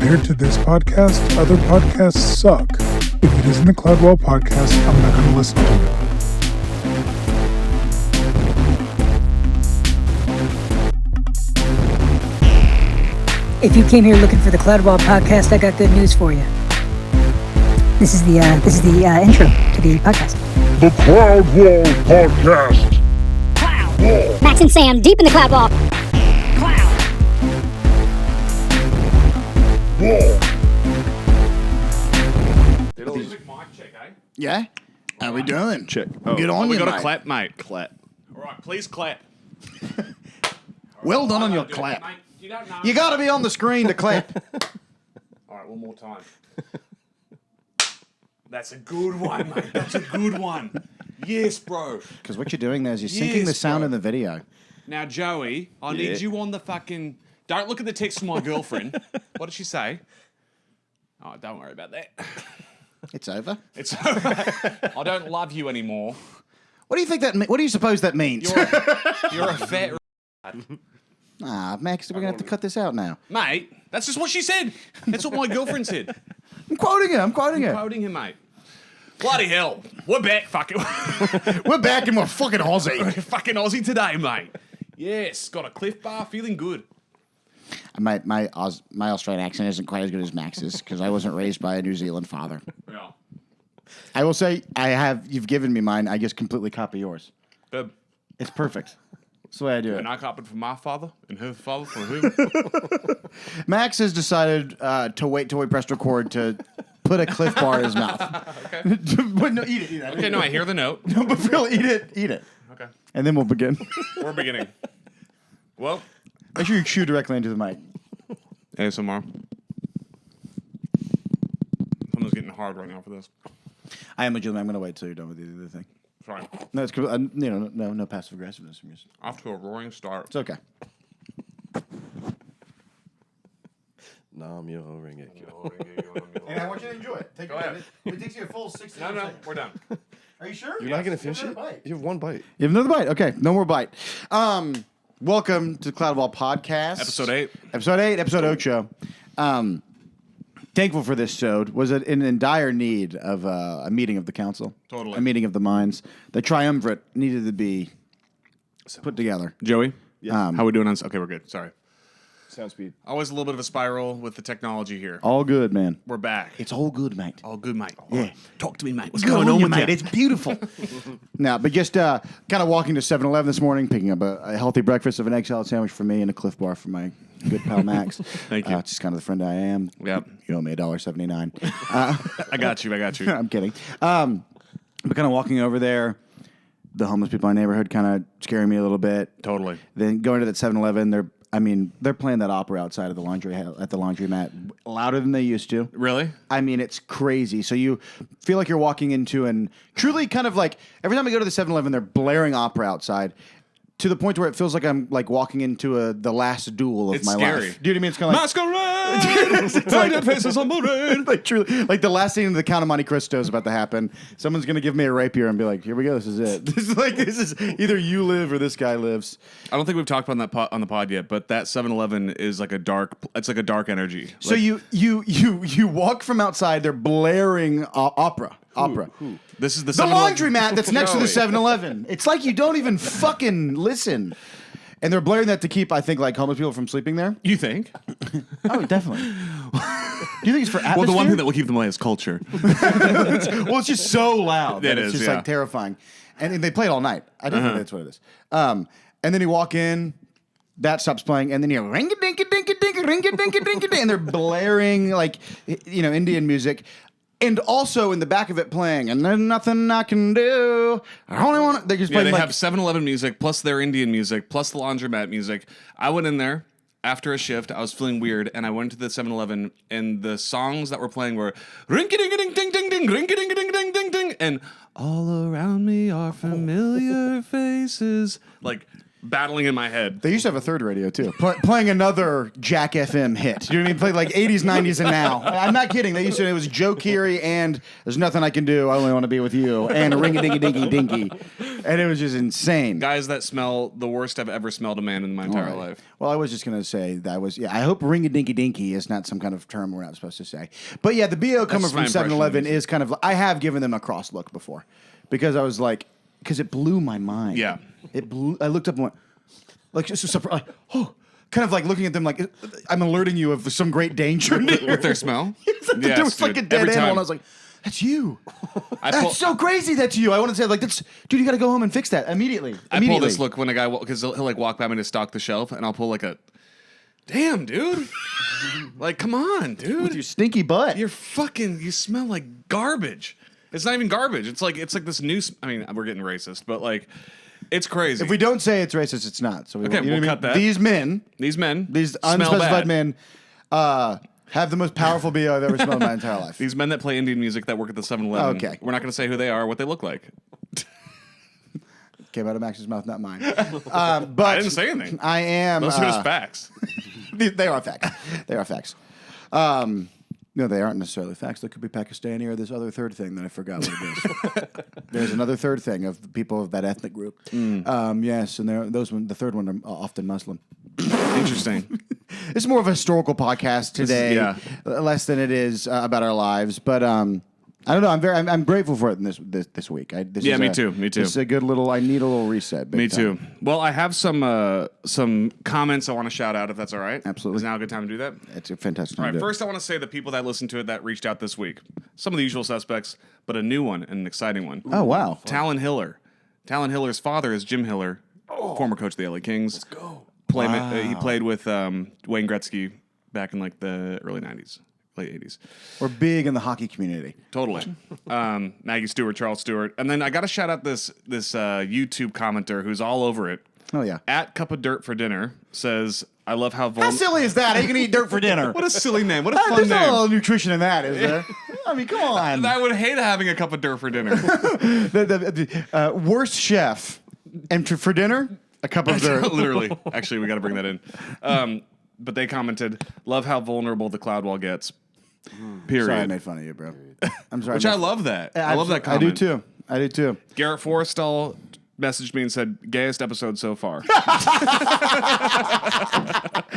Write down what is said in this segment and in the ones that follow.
Compared to this podcast, other podcasts suck. If it isn't the Cloudwall podcast, I'm not going to listen to it. If you came here looking for the Cloudwall podcast, I got good news for you. This is the intro to the podcast. The Cloudwall Podcast. Cloud. Max and Sam deep in the cloud wall. Cloud. Yeah? How we doing? Check. Good on we you, got mate. a clap, mate. Clap. All right, please clap. Well done on your clap. You got to be on the screen to clap. All right, one more time. That's a good one, mate. That's a good one. Yes, bro. Because what you're doing there is you're syncing Yes, the sound bro. in the video. Now, Joey, I need you on the fucking... Don't look at the text from my girlfriend. What did she say? Oh, don't worry about that. It's over. It's I don't love you anymore. What do you think that? What do you suppose that means? You're a fat... Max, we're gonna have to cut this out now. Mate, that's just what she said. That's what my girlfriend said. I'm quoting her. I'm quoting her. Quoting him, mate. Bloody hell. We're back, fucking... We're back and we're fucking Aussie. fucking Aussie today, mate. Yes, got a Cliff Bar, feeling good. My Australian accent isn't quite as good as Max's because I wasn't raised by a New Zealand father. Yeah. I will say you've given me mine. I just completely copy yours. Good. It's perfect. That's the way I do it. And I copied from my father, and her father from who? Max has decided to wait till we press record to put a Cliff Bar in his mouth. Okay. But no, eat it. Okay, no, I hear the note. No, but Phil, eat it. Okay. And then we'll begin. We're beginning. Well, Make sure you chew directly into the mic. ASMR. Someone's getting hard right now for this. I am legitimate. I'm going to wait till you're done with the other thing. Sorry. No, it's no passive aggressiveness from you. Off to a roaring start. It's okay. Nam yo ring it. And I want you to enjoy it. Take Go ahead. It takes you a full 60 No, we're done. Are you sure? You're not gonna finish it? You have one bite. You have another bite. Okay, no more bite. Welcome to Cloudwall Podcast. Episode 8. Episode 8. Thankful for this episode. Was it in dire need of a meeting of the council? Totally. A meeting of the minds. The triumvirate needed to be put together. Joey? Yeah. How we doing on... Okay, we're good. Sorry. Sound speed. Always a little bit of a spiral with the technology here. All good, man. We're back. It's all good, mate. all good, mate. Yeah. Talk to me, mate. What's Good going on with mate? you? It's beautiful. No, but just kind of walking to 7-Eleven this morning, picking up a healthy breakfast of an egg salad sandwich for me and a Cliff Bar for my good pal Max. Thank you. It's just kind of the friend I am. Yep. You owe me $1.79. I got you. I'm kidding. But kind of walking over there, the homeless people in my neighborhood kind of scaring me a little bit. Totally. Then going to that 7-Eleven, they're playing that opera outside of the laundromat louder than they used to. Really? I mean, it's crazy. So you feel like you're walking into and truly kind of like every time I go to the 7-Eleven, they're blaring opera outside to the point where it feels like I'm like walking into the last duel of It's my scary. life. Do you know what I mean? It's kind of like Masquerade! Painted faces on parade! like truly like the last scene of the Count of Monte Cristo is about to happen. Someone's gonna give me a rapier and be like, "Here we go. This is it. This is either you live or this guy lives." I don't think we've talked about that on the pod yet, but that 7-Eleven is like a dark energy. So you walk from outside. They're blaring opera. This is the The 7-Eleven. laundromat that's next to the 7-Eleven. It's like you don't even fucking listen. And they're blaring that to keep, I think, like homeless people from sleeping there. You think? Oh, definitely. Do you think it's for atmosphere? Well, the one thing that will keep them away is culture. Well, it's just so loud. It That it's is, just yeah. like terrifying. And they play it all night. I don't think that's what it is. And then you walk in, that stops playing, and then you ring a dink a dink a dink a ring a dink a dink a dink, and they're blaring like Indian music. And also in the back of it playing, and there's nothing I can do. I only want to. They just Yeah, play they like have 7-Eleven music, plus their Indian music, plus the laundromat music. I went in there after a shift. I was feeling weird, and I went to the 7-Eleven, and the songs that were playing were rinky-ding-a-ding-ding-ding-ding, rinky-ding-a-ding-ding-ding-ding, and all around me are familiar faces. Like, battling in my head. They used to have a third radio too, playing another Jack FM hit. You know what I mean? Played like 80s, 90s, and now. I'm not kidding. They used to. It was Joe Keery and "There's Nothing I Can Do. I Only Want to Be with You" and "Ring a Dinky Dinky Dinky," and it was just insane. Guys that smell the worst I've ever smelled a man in my entire life. Well, I was just gonna say that was I hope "ring a dinky dinky" is not some kind of term we're not supposed to say. But yeah, the BO coming my from impression 7-Eleven of it. is kind of. I have given them a cross look before because I was like, because it blew my mind. Yeah. It blew. I looked up and went, like, just surprised. Oh, kind of like looking at them like I'm alerting you of some great danger near. With their smell? There was like a dude. dead Every animal, time. and I was like, "That's you." I That's pull- so crazy. That's you. I want to say like, "That's dude. You got to go home and fix that immediately." I pull this look when a guy, because he'll like walk by me to stock the shelf, and I'll pull like a, damn, dude. Like, come on, dude. with your stinky butt. You smell like garbage. It's not even garbage. It's like this new, I mean, we're getting racist, but like, it's crazy. If we don't say it's racist, it's not. So Okay, you know we'll what I cut mean? that. These men, These these smell unspecified bad. men, have the most powerful BO I've ever smelled in my entire life. These men that play Indian music that work at the 7-Eleven. Okay. We're not going to say who they are or what they look like. Came out of Max's mouth, not mine. But I didn't say anything. I am. Those are just facts. They are facts. They are facts. No, they aren't necessarily facts. They could be Pakistani or this other third thing that I forgot what it is. There's another third thing of the people of that ethnic group. Yes, and the third one are often Muslim. Interesting. It's more of a historical podcast today, yeah. less than it is about our lives. But I don't know. I'm grateful for it this week. Yeah, me too. Me too. This is a good little. I need a little reset. big Me time. too. Well, I have some comments I want to shout out, if that's all right. Absolutely. Is now a good time to do that? It's a fantastic. All time right, to do it. first I want to say the people that listened to it that reached out this week. Some of the usual suspects, but a new one and an exciting one. Oh wow. Talon Hiller. Talon Hiller's father is Jim Hiller, former coach of the LA Kings. Let's go. He played with Wayne Gretzky back in like the early 90s, late 80s. We're big in the hockey community. Totally. Maggie Stewart, Charles Stewart. And then I got to shout out this YouTube commenter who's all over it. Oh yeah. At Cup of Dirt for Dinner says, I love how How vulnerable. silly is that? How you can eat dirt for dinner? What a silly name. What a fun There's not a name. lot of nutrition in that, is there? I mean, come on. I would hate having a cup of dirt for dinner. The worst chef, and for dinner, a cup of dirt. Literally. Actually, we got to bring that in. But they commented, love how vulnerable the cloud wall gets. Period. Sorry, I made fun of you, bro. I'm sorry. Which I love that. I love that I comment. do too. I do too. Garrett Forrestal messaged me and said, gayest episode so far.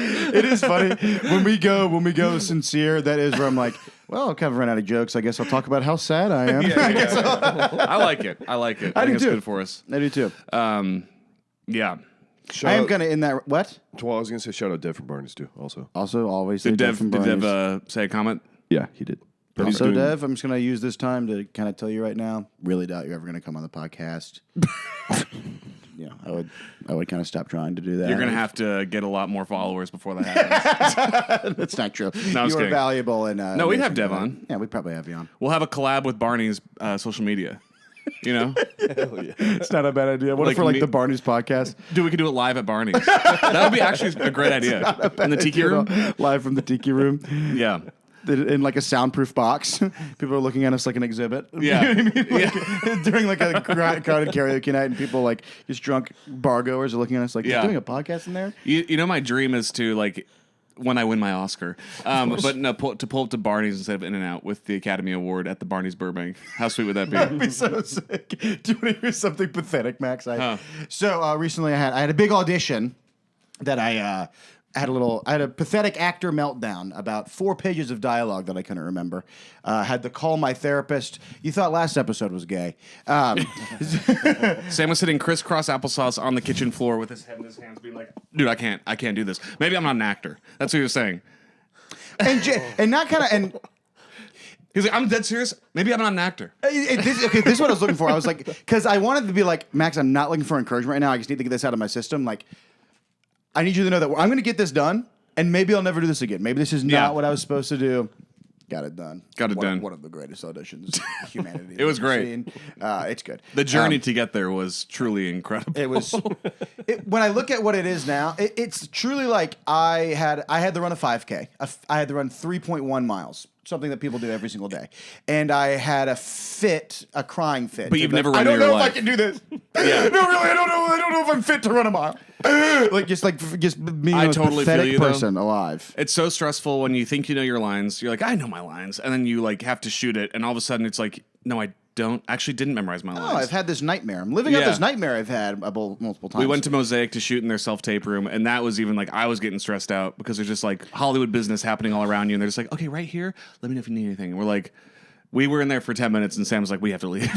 It is funny when we go sincere. That is where I'm like, well, I've kind of run out of jokes. I guess I'll talk about how sad I am. I like it. I like it. I do think it's too. good for us. I do too. Yeah. I am kind of in that. What? Well, I was going to say shout out Dev from Barnes too. Also, Also, always Did say Dev, from did Barney's. Dev say a comment? yeah, he did. But he's So, doing- Dev, I'm just going to use this time to kind of tell you right now. Really doubt you're ever going to come on the podcast. Yeah, I would kind of stop trying to do that. You're going to have to get a lot more followers before that happens. That's not true. I'm just you are kidding. valuable. And No, we'd have Dev on. Yeah, we'd probably have you on. We'll have a collab with Barney's social media. You know? It's not a bad idea. What Like if for like me- the Barney's podcast? Dude, we could do it live at Barney's. That would be actually a great idea. In the tiki room? Live from the tiki room. Yeah. In like a soundproof box. People are looking at us like an exhibit. Yeah. You know what I mean? Like, during like a crowded karaoke night and people like just drunk bar goers are looking at us like, Yeah. you're doing a podcast in there? You know, my dream is to, like, when I win my Oscar, but no, to pull up to Barney's instead of In-N-Out with the Academy Award at the Barney's Burbank. How sweet would that be? That'd be so sick. Do you want to hear something pathetic, Max? Huh. So recently I had a big audition that I had a pathetic actor meltdown about 4 pages of dialogue that I couldn't remember. Had to call my therapist. You thought last episode was gay. Sam was sitting crisscross applesauce on the kitchen floor with his head in his hands, being like, "Dude, I can't do this. Maybe I'm not an actor." That's what he was saying. and not kind of and. He's like, "I'm dead serious. Maybe I'm not an actor." This is what I was looking for. I was like, because I wanted to be like, Max, I'm not looking for encouragement right now. I just need to get this out of my system. Like, I need you to know that I'm going to get this done, and maybe I'll never do this again. Maybe this is not Yeah. what I was supposed to do. Got it done. Got it done. One of the greatest auditions humanity. It was has ever great. seen. It's good. The journey to get there was truly incredible. It was. When I look at what it is now, it's truly like I had to run a 5K. I had to run 3.1 miles. something that people do every single day. And I had a crying fit. But you've never I run don't in your know if I life. can do this. Yeah. No, really, I don't know if I'm fit to run a mile. just being I the most totally feel pathetic you, though. person alive. It's so stressful when you think you know your lines. You're like, I know my lines, and then you like have to shoot it, and all of a sudden it's like, no, I didn't memorize my Oh, lines. I've had this nightmare. I'm living out Yeah. this nightmare I've had multiple times. We went to Mosaic to shoot in their self-tape room, and that was even like I was getting stressed out because there's just like Hollywood business happening all around you, and they're just like, okay, right here, let me know if you need anything. And we're like, we were in there for 10 minutes, and Sam was like, we have to leave.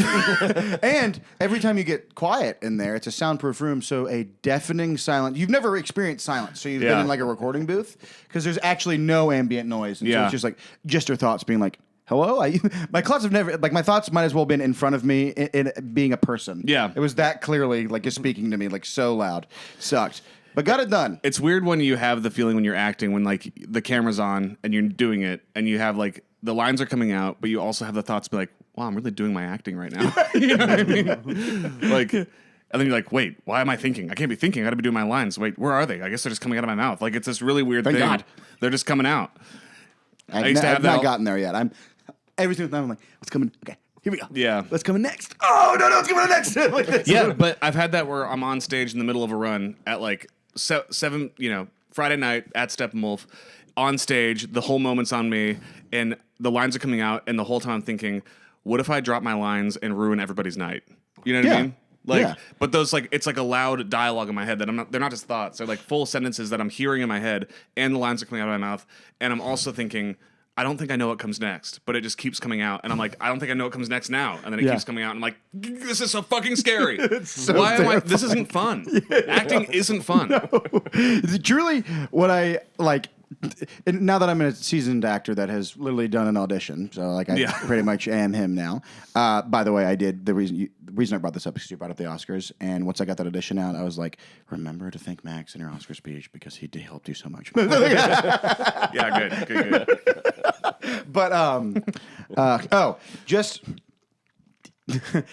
And every time you get quiet in there, it's a soundproof room, so a deafening silence. You've never experienced silence, so you've been Yeah. in like a recording booth because there's actually no ambient noise. And so Yeah. it's just your thoughts being like, hello? My thoughts have never, like my thoughts might as well have been in front of me in being a person. Yeah. It was that clearly like just speaking to me like so loud. Sucked. But got it done. It's weird when you have the feeling when you're acting, when like the camera's on and you're doing it, and you have like the lines are coming out, but you also have the thoughts be like, wow, I'm really doing my acting right now. You know what I mean? Like, and then you're like, wait, why am I thinking? I can't be thinking. I got to be doing my lines. Wait, where are they? I guess they're just coming out of my mouth. Like, it's this really weird Thank thing. God. They're just coming out. I've used to have that not all- gotten there yet. I'm every single time I'm like, what's coming? Okay, here we go. Yeah. What's coming next? Oh no, what's coming next? Like this. Yeah, but I've had that where I'm on stage in the middle of a run at like 7, Friday night at Steppenwolf, on stage, the whole moment's on me, and the lines are coming out, and the whole time I'm thinking, what if I drop my lines and ruin everybody's night? You know what Yeah. I mean? Like, Yeah. but those like it's like a loud dialogue in my head that they're not just thoughts. They're like full sentences that I'm hearing in my head, and the lines are coming out of my mouth, and I'm also thinking, I don't think I know what comes next, but it just keeps coming out, and I'm like, I don't think I know what comes next now, and then it Yeah. keeps coming out, and I'm like, this is so fucking scary. so Why am I? This isn't fun. Acting isn't fun. Truly, what I like. And now that I'm a seasoned actor that has literally done an audition, so like I Yeah. pretty much am him now. By the way, I did the reason I brought this up is because you brought up the Oscars, and once I got that audition out, I was like, remember to thank Max in your Oscar speech because he helped you so much. Yeah, good. But just and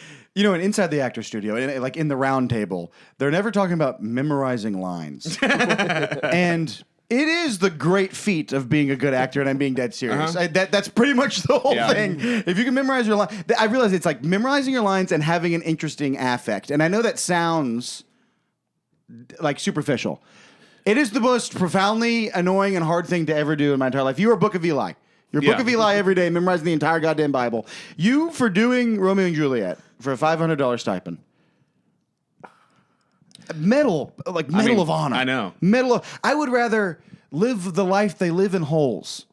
inside the actor studio, and like in the round table, they're never talking about memorizing lines, and it is the great feat of being a good actor, and I'm being dead serious. That's pretty much the whole Yeah. thing. If you can memorize your line, I realize it's like memorizing your lines and having an interesting affect. And I know that sounds like superficial. It is the most profoundly annoying and hard thing to ever do in my entire life. You are Book of Eli. You're Book Yeah. of Eli every day, memorizing the entire goddamn Bible. You, for doing Romeo and Juliet, for a $500 stipend. Medal of honor. I know. I would rather live the life they live in holes.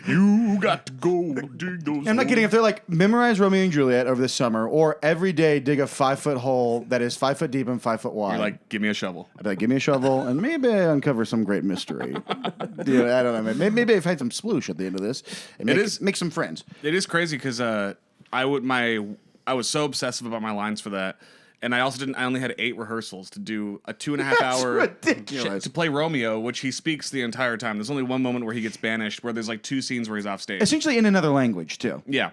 You got to go dig those. I'm not kidding. If they're like, memorize Romeo and Juliet over the summer, or every day dig a 5-foot hole that is 5 foot deep and 5 foot wide. You're like, give me a shovel. I'd be like, give me a shovel, and maybe I uncover some great mystery. I don't know. Maybe I've had some sploosh at the end of this. And make some friends. It is crazy because I was so obsessive about my lines for that. And I only had 8 rehearsals to do a 2.5 hour ridiculous. to play Romeo, which he speaks the entire time. There's only one moment where he gets banished, where there's like 2 scenes where he's off stage. Essentially in another language, too. Yeah.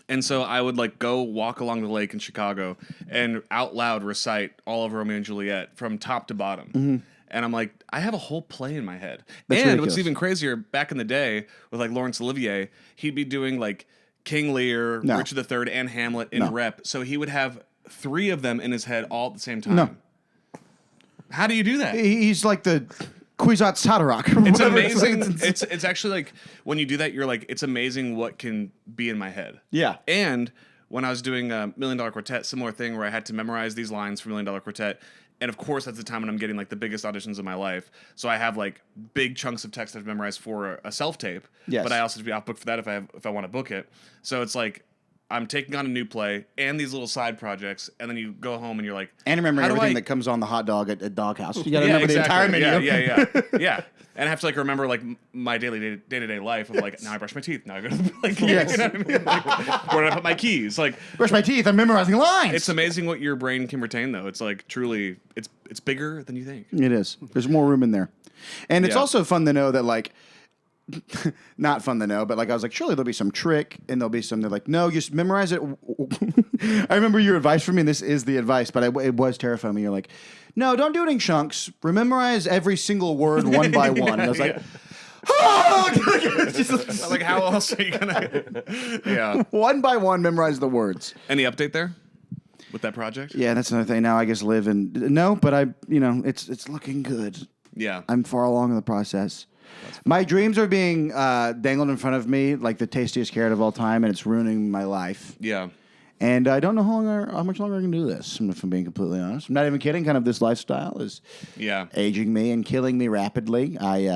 And so I would like go walk along the lake in Chicago and out loud recite all of Romeo and Juliet from top to bottom. Mm-hmm. And I'm like, I have a whole play in my head. That's and ridiculous. what's even crazier, back in the day with like Laurence Olivier, he'd be doing like King Lear, No. Richard III, and Hamlet in No. rep. So he would have 3 of them in his head all at the same time. No. How do you do that? He's like the Kwisatz Haderach. It's amazing. It's actually like when you do that, you're like, it's amazing what can be in my head. Yeah. And when I was doing $1 Million Quartet, similar thing where I had to memorize these lines for $1 Million Quartet. And of course, that's the time when I'm getting like the biggest auditions of my life. So I have like big chunks of text I've memorized for a self tape. Yes. But I also have to be off book for that if I want to book it. So it's like I'm taking on a new play and these little side projects, and then you go home and you're like, And remembering how do everything I- that comes on the hot dog at Doghouse. You got to remember the entire menu. Yeah. And I have to like remember like my day to day life of like, now I brush my teeth, now I go to the like, Yes. you know what I mean? Like, where did I put my keys? Like, Brush my teeth. I'm memorizing lines. it's amazing what your brain can retain, though. It's like truly, it's bigger than you think. It is. There's more room in there. And it's Yeah. also fun to know that, like, not fun to know, but like I was like, surely there'll be some trick, and there'll be some. They're like, no, just memorize it. I remember your advice for me, and this is the advice, but it was terrifying me. You're like, no, don't do it in chunks. Memorize every single word one by one. And I was like, Like, how else are you gonna? Yeah. One by one, memorize the words. Any update there with that project? Yeah, that's another thing. Now I guess live in no, but it's looking good. Yeah. I'm far along in the process. My dreams are being dangled in front of me like the tastiest carrot of all time, and it's ruining my life. Yeah. And I don't know how much longer I can do this, if I'm being completely honest. I'm not even kidding. Kind of this lifestyle is aging me and killing me rapidly. I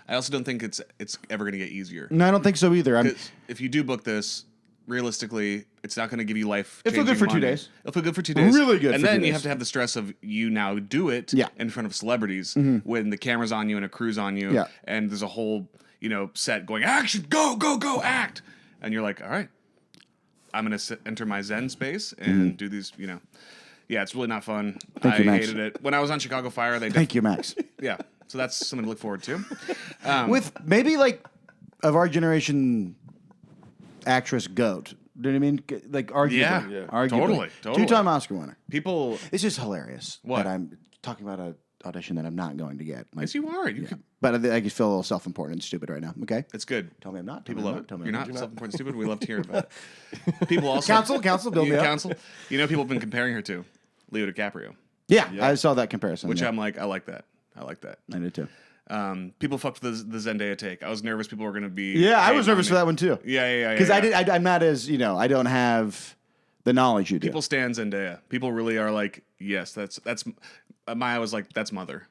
also don't think it's ever going to get easier. No, I don't think so either. 'Cause if you do book this, realistically, it's not going to give you life. It'll feel good for 2 days. It'll feel good for 2 days. Really good And for 2 then you days. have to have the stress of you now do it in front of celebrities when the camera's on you and a crew's on you. Yeah. And there's a whole, set going, action, go, go, go, act. And you're like, all right, I'm going to enter my Zen space and do these, Yeah, it's really not fun. Thank you, Max. hated it. When I was on Chicago Fire, they Thank you, Max. Yeah. So that's something to look forward to. With maybe like of our generation actress GOAT. Do you know what I mean? Like arguably. Yeah. Arguably. Totally. 2-time Oscar winner. People. It's just hilarious What? that I'm talking about an audition that I'm not going to get. Like, Yes, you are. You could. but I just feel a little self-important and stupid right now. Okay? It's good. Tell me I'm not. People love it. Tell me You're I'm not self-important stupid. We love to hear about it. People also Counsel, build me up. counsel. People have been comparing her to Leo DiCaprio, Yeah, I saw that comparison. which yeah. I'm like, I like that. I did too. People fucked with the Zendaya take. I was nervous people were going to be. Yeah, I was hating on nervous me. for that one too. Yeah. Because I'm not as I don't have the knowledge you do. People stand Zendaya. People really are like, yes, that's. Maya was like, that's Mother.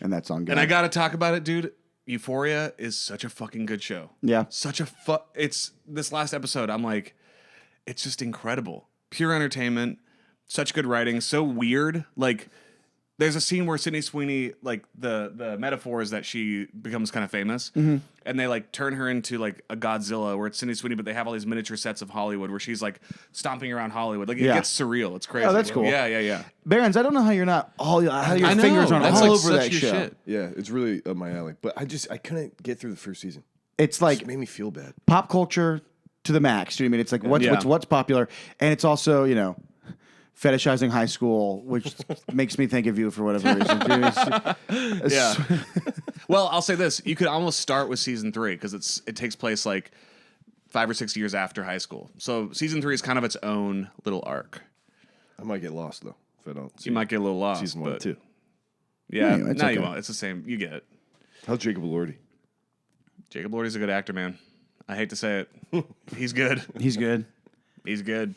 and that song. And I got to talk about it, dude. Euphoria is such a fucking good show. Yeah. Such a It's this last episode. I'm like, it's just incredible. Pure entertainment. Such good writing. So weird. Like, there's a scene where Sydney Sweeney, like the metaphor is that she becomes kind of famous, and they like turn her into like a Godzilla, where it's Sydney Sweeney, but they have all these miniature sets of Hollywood where she's like stomping around Hollywood. Like it Yeah. gets surreal. It's crazy. Oh, that's cool. Yeah. Barons, I don't know how you're not how your I know. fingers aren't That's all like over such that your show. shit. Yeah, it's really up my alley. But I couldn't get through the first season. It's It like made me feel bad. pop culture to the max. Do you know what I mean? It's like Yeah. what's popular, and it's also fetishizing high school, which makes me think of you for whatever reason. Do you know what I mean? Yeah. Well, I'll say this: you could almost start with season 3 because it takes place like 5 or 6 years after high school. So season 3 is kind of its own little arc. I might get lost though if I don't. See You might get a little lost. season 1 but too. Yeah, Yeah, it's no, okay. you won't. It's the same. You get it. How's Jacob Elordi? Jacob Elordi's a good actor, man. I hate to say it. He's good. He's good. He's good.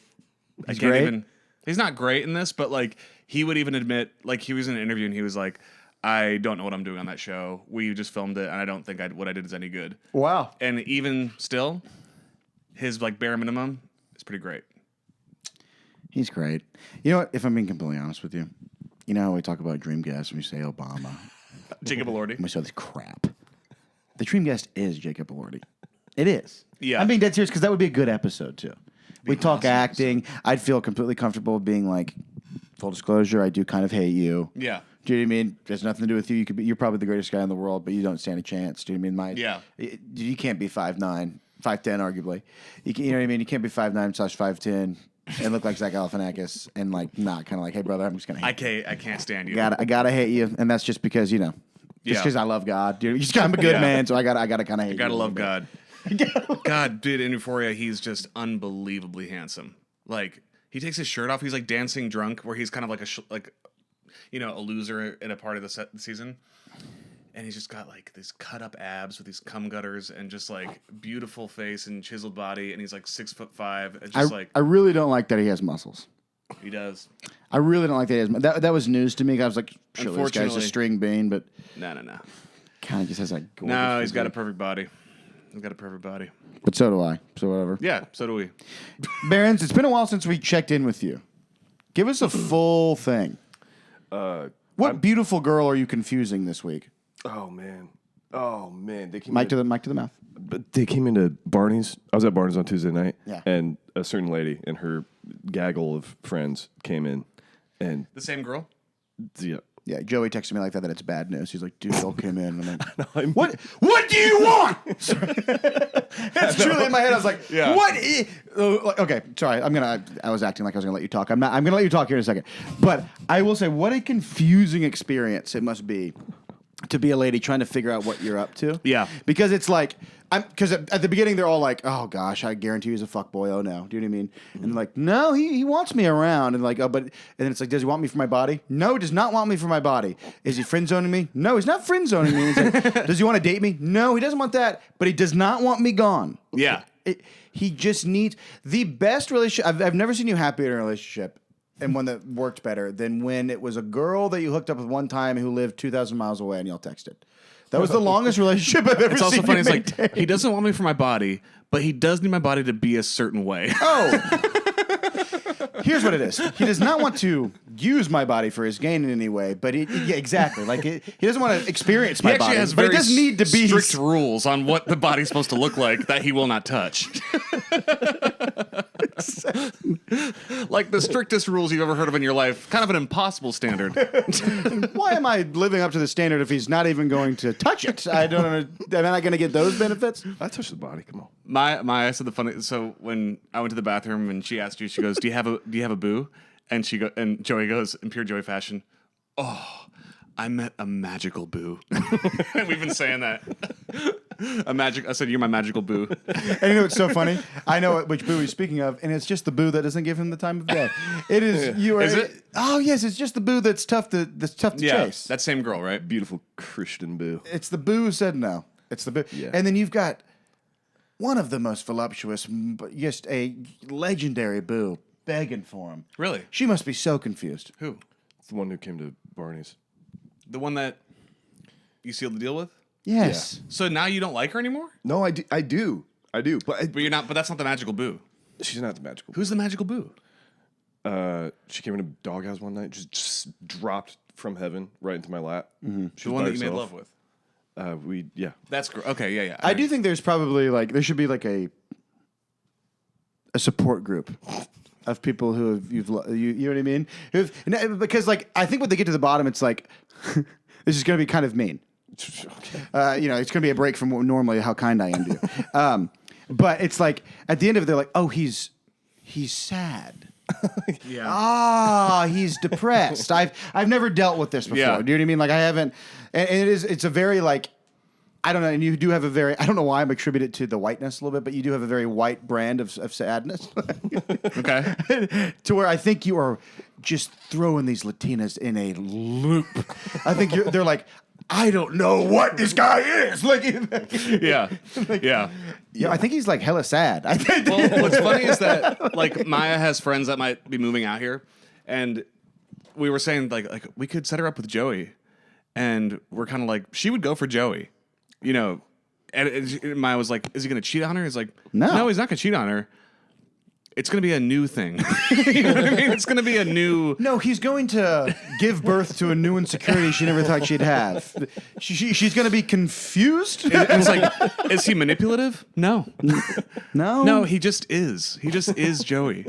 I He's can't great? even. He's not great in this, but like he would even admit, like he was in an interview and he was like, "I don't know what I'm doing on that show. We just filmed it, and I don't think what I did is any good." Wow. And even still, his like bare minimum is pretty great. He's great. You know what? If I'm being completely honest with you, you know how we talk about dream guests and we say Obama, Jacob Elordi. and we say this crap. The dream guest is Jacob Elordi. It is. Yeah. I'm being dead serious because that would be a good episode too. We talk acting. I'd feel completely comfortable being like, full disclosure, I do kind of hate you. Yeah. Do you know what I mean? It has nothing to do with you. You're probably the greatest guy in the world, but you don't stand a chance. Do you know what I mean? Yeah. You can't be 5'9", 5'10", arguably. You know what I mean? You can't be 5'9/5'10" and look like Zach Galifianakis and like not kind of like, hey brother, I'm just gonna hate I can't stand you. you. I gotta hate you, and that's just because just Yeah. because I love God. Dude, I'm a good Yeah. man, so I gotta kind of hate. Gotta you a love little God. God, dude, in Euphoria, he's just unbelievably handsome. Like he takes his shirt off. He's like dancing drunk, where he's kind of like a loser in a part of the season, and he's just got like these cut up abs with these cum gutters and just like beautiful face and chiseled body, and he's like 6'5", and just I really don't like that he has muscles. he does. I really don't like that he has. That was news to me. I was like, sure, this guy's a Unfortunately- string bean, but No. kind of just has a gorgeous No, he's got a physique. perfect body. He's got a perfect body. But so do I. So whatever. Yeah, so do we. Barons, it's been a while since we checked in with you. Give us a full thing. What beautiful girl are you confusing this week? Oh man. They came Mic to the mouth. But they came into Barney's. I was at Barney's on Tuesday night, Yeah. and a certain lady and her gaggle of friends came in, and The same girl? yeah, Yeah, Joey texted me like that it's bad news. He's like, dude, they'll come in. And I'm like, I'm- What do you want? That's truly in my head. I was like, Yeah. what? Okay, sorry. I was acting like I was gonna let you talk. I'm gonna let you talk here in a second. But I will say, what a confusing experience it must be to be a lady trying to figure out what you're up to. Yeah. Because it's like, because at the beginning they're all like, oh gosh, I guarantee he's a fuckboy. Oh no. Do you know what I mean? And they're like, no, he wants me around. And like, oh, but, and then it's like, does he want me for my body? No, he does not want me for my body. Is he friend zoning me? No, he's not friend zoning me. He's like, does he want to date me? No, he doesn't want that, but he does not want me gone. Yeah. He just needs the best relationship. I've never seen you happy in a relationship and one that worked better than when it was a girl that you hooked up with one time who lived 2,000 miles away and y'all texted. That was the longest relationship I've ever seen. It's also funny. It's like maintain. he doesn't want me for my body, but he does need my body to be a certain way. Oh, here's what it is. He does not want to use my body for his gain in any way, but yeah, exactly. Like he doesn't want to experience my He actually body, has but very it does need to be strict rules on what the body's supposed to look like that he will not touch. Like the strictest rules you've ever heard of in your life. Kind of an impossible standard. Why am I living up to the standard if he's not even going to touch it? I don't know. Am I not going to get those benefits? I touched the body. Come on. I said the funny. So when I went to the bathroom and she asked you, she goes, "Do you have a boo?" And and Joey goes in pure Joey fashion, "Oh, I met a magical boo." We've been saying that. I said, "You're my magical boo." And you know what's so funny? I know which boo he's speaking of, and it's just the boo that doesn't give him the time of day. It is you are. Is it? Oh yes, it's just the boo that's tough to Yeah, chase. that same girl, right? Beautiful Christian boo. It's the boo who said no. It's the boo, Yeah. and then you've got one of the most voluptuous, just a legendary boo begging for him. Really? She must be so confused. Who? It's the one who came to Barney's. The one that you sealed the deal with? Yes. So now you don't like her anymore? No, I do. But But you're not. But that's not the magical boo. she's not the magical. Who's the magical boo? She came into Doghouse one night, just dropped from heaven right into my lap. Mm-hmm. She The was one by that you made herself. love with. That's Okay. Yeah. I do think there's probably there should be a support group of people who have you know what I mean? Because I think when they get to the bottom, it's like this is going to be kind of mean. okay. It's going to be a break from normally how kind I am to you. But it's like at the end of it, they're like, oh, he's sad. Yeah. He's depressed. I've never dealt with this before. Yeah. Do you know what I mean? Like I haven't, and it's a very I don't know, and you do have a very, I don't know why I'm attributed to the whiteness a little bit, but you do have a very white brand of sadness. Okay. To where I think you are just throwing these Latinas in a loop. I think they're like, I don't know what this guy is. Yeah. Yeah. Yeah, I think he's hella sad. I think. Well, what's funny is that Maya has friends that might be moving out here, and we were saying like we could set her up with Joey, and we're kind of like she would go for Joey, And Maya was like, "Is he going to cheat on her?" He's like, "No, he's not going to cheat on her. It's going to be a new thing. You know what I mean? It's going to be a new." No, he's going to give birth to a new insecurity she never thought she'd have. She's going to be confused. It's like, is he manipulative? No. No, No, he just is. He just is Joey.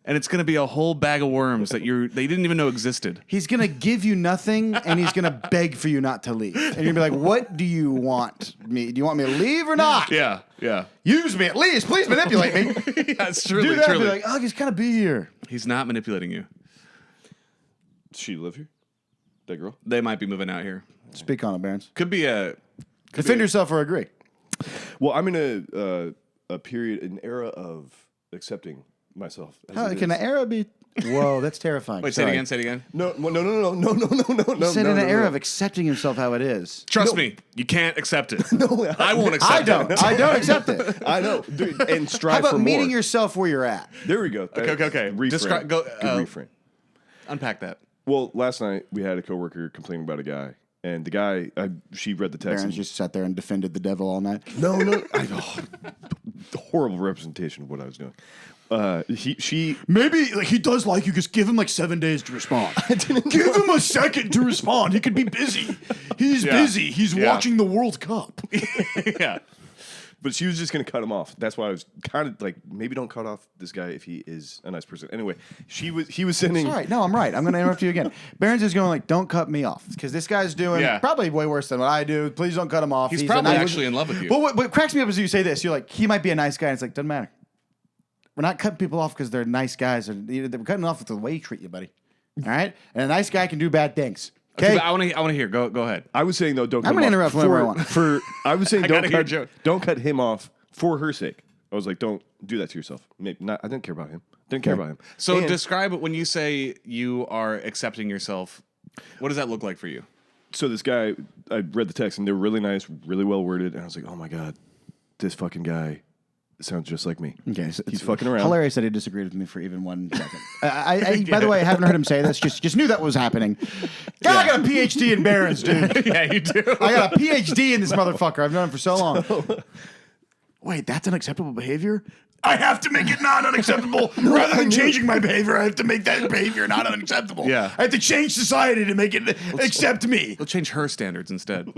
And it's going to be a whole bag of worms that they didn't even know existed. He's going to give you nothing, and he's going to beg for you not to leave. And you're going to be like, what do you want me? Do you want me to leave or not? Yeah, yeah. Use me at least. Please manipulate me. Yeah, it's truly, Do that. truly. Be like, oh, he's got to be here. He's not manipulating you. Does she live here? That girl? They might be moving out here. Speak on it, Barons. Could be a... Defend yourself or agree. Well, I'm in a period, an era of accepting myself. As How it can is. an era be? Whoa, that's terrifying. Wait, Sorry. say it again. No. You said in an era of accepting himself how it is. Trust me, you can't accept it. No, I won't accept I don't. it. I don't accept it. I know, dude, and How strive about for meeting more. yourself where you're at? There we go. Okay. Reframe. Describe- go, Good reframe. Unpack that. Well, last night we had a coworker complaining about a guy, and the guy, she read the text. Barons And just sat there and defended the devil all night. No, horrible representation of what I was doing. She Maybe he does like you. Just give him 7 days to respond. Give him a second to respond. He could be busy. He's busy. He's watching the World Cup. Yeah. But she was just going to cut him off. That's why I was kind of like, maybe don't cut off this guy if he is a nice person. Anyway, he was sending. All right. No, I'm right. I'm going to interrupt you again. Barons is going don't cut me off because this guy's doing probably way worse than what I do. Please don't cut him off. He's a probably nice- actually in love with you. But what cracks me up is you say this. You're like, he might be a nice guy. And it's like, doesn't matter. We're not cutting people off because they're nice guys. We're cutting off with the way you treat you, buddy. All right? And a nice guy can do bad things. Okay, but I want to hear. Go ahead. I was saying though, don't. I'm cut gonna him interrupt off whenever I want. I was saying gotta hear a joke. don't cut him off for her sake. I was like, don't do that to yourself. Maybe not. I didn't care about him. Didn't care about him. So And- describe it when you say you are accepting yourself. What does that look like for you? So this guy, I read the text and they're really nice, really well worded, and I was like, oh my god, this fucking guy sounds just like me. Okay, so He's it's fucking around. Hilarious that he disagreed with me for even 1 second. By the way, I haven't heard him say this. Just knew that was happening. God, I got a PhD in Barons, dude. Yeah, you do. I got a PhD in this motherfucker. I've known him for so long. Wait, that's unacceptable behavior? I have to make it not unacceptable. Rather than changing my behavior, I have to make that behavior not unacceptable. Yeah. I have to change society to make it accept me. We'll change her standards instead.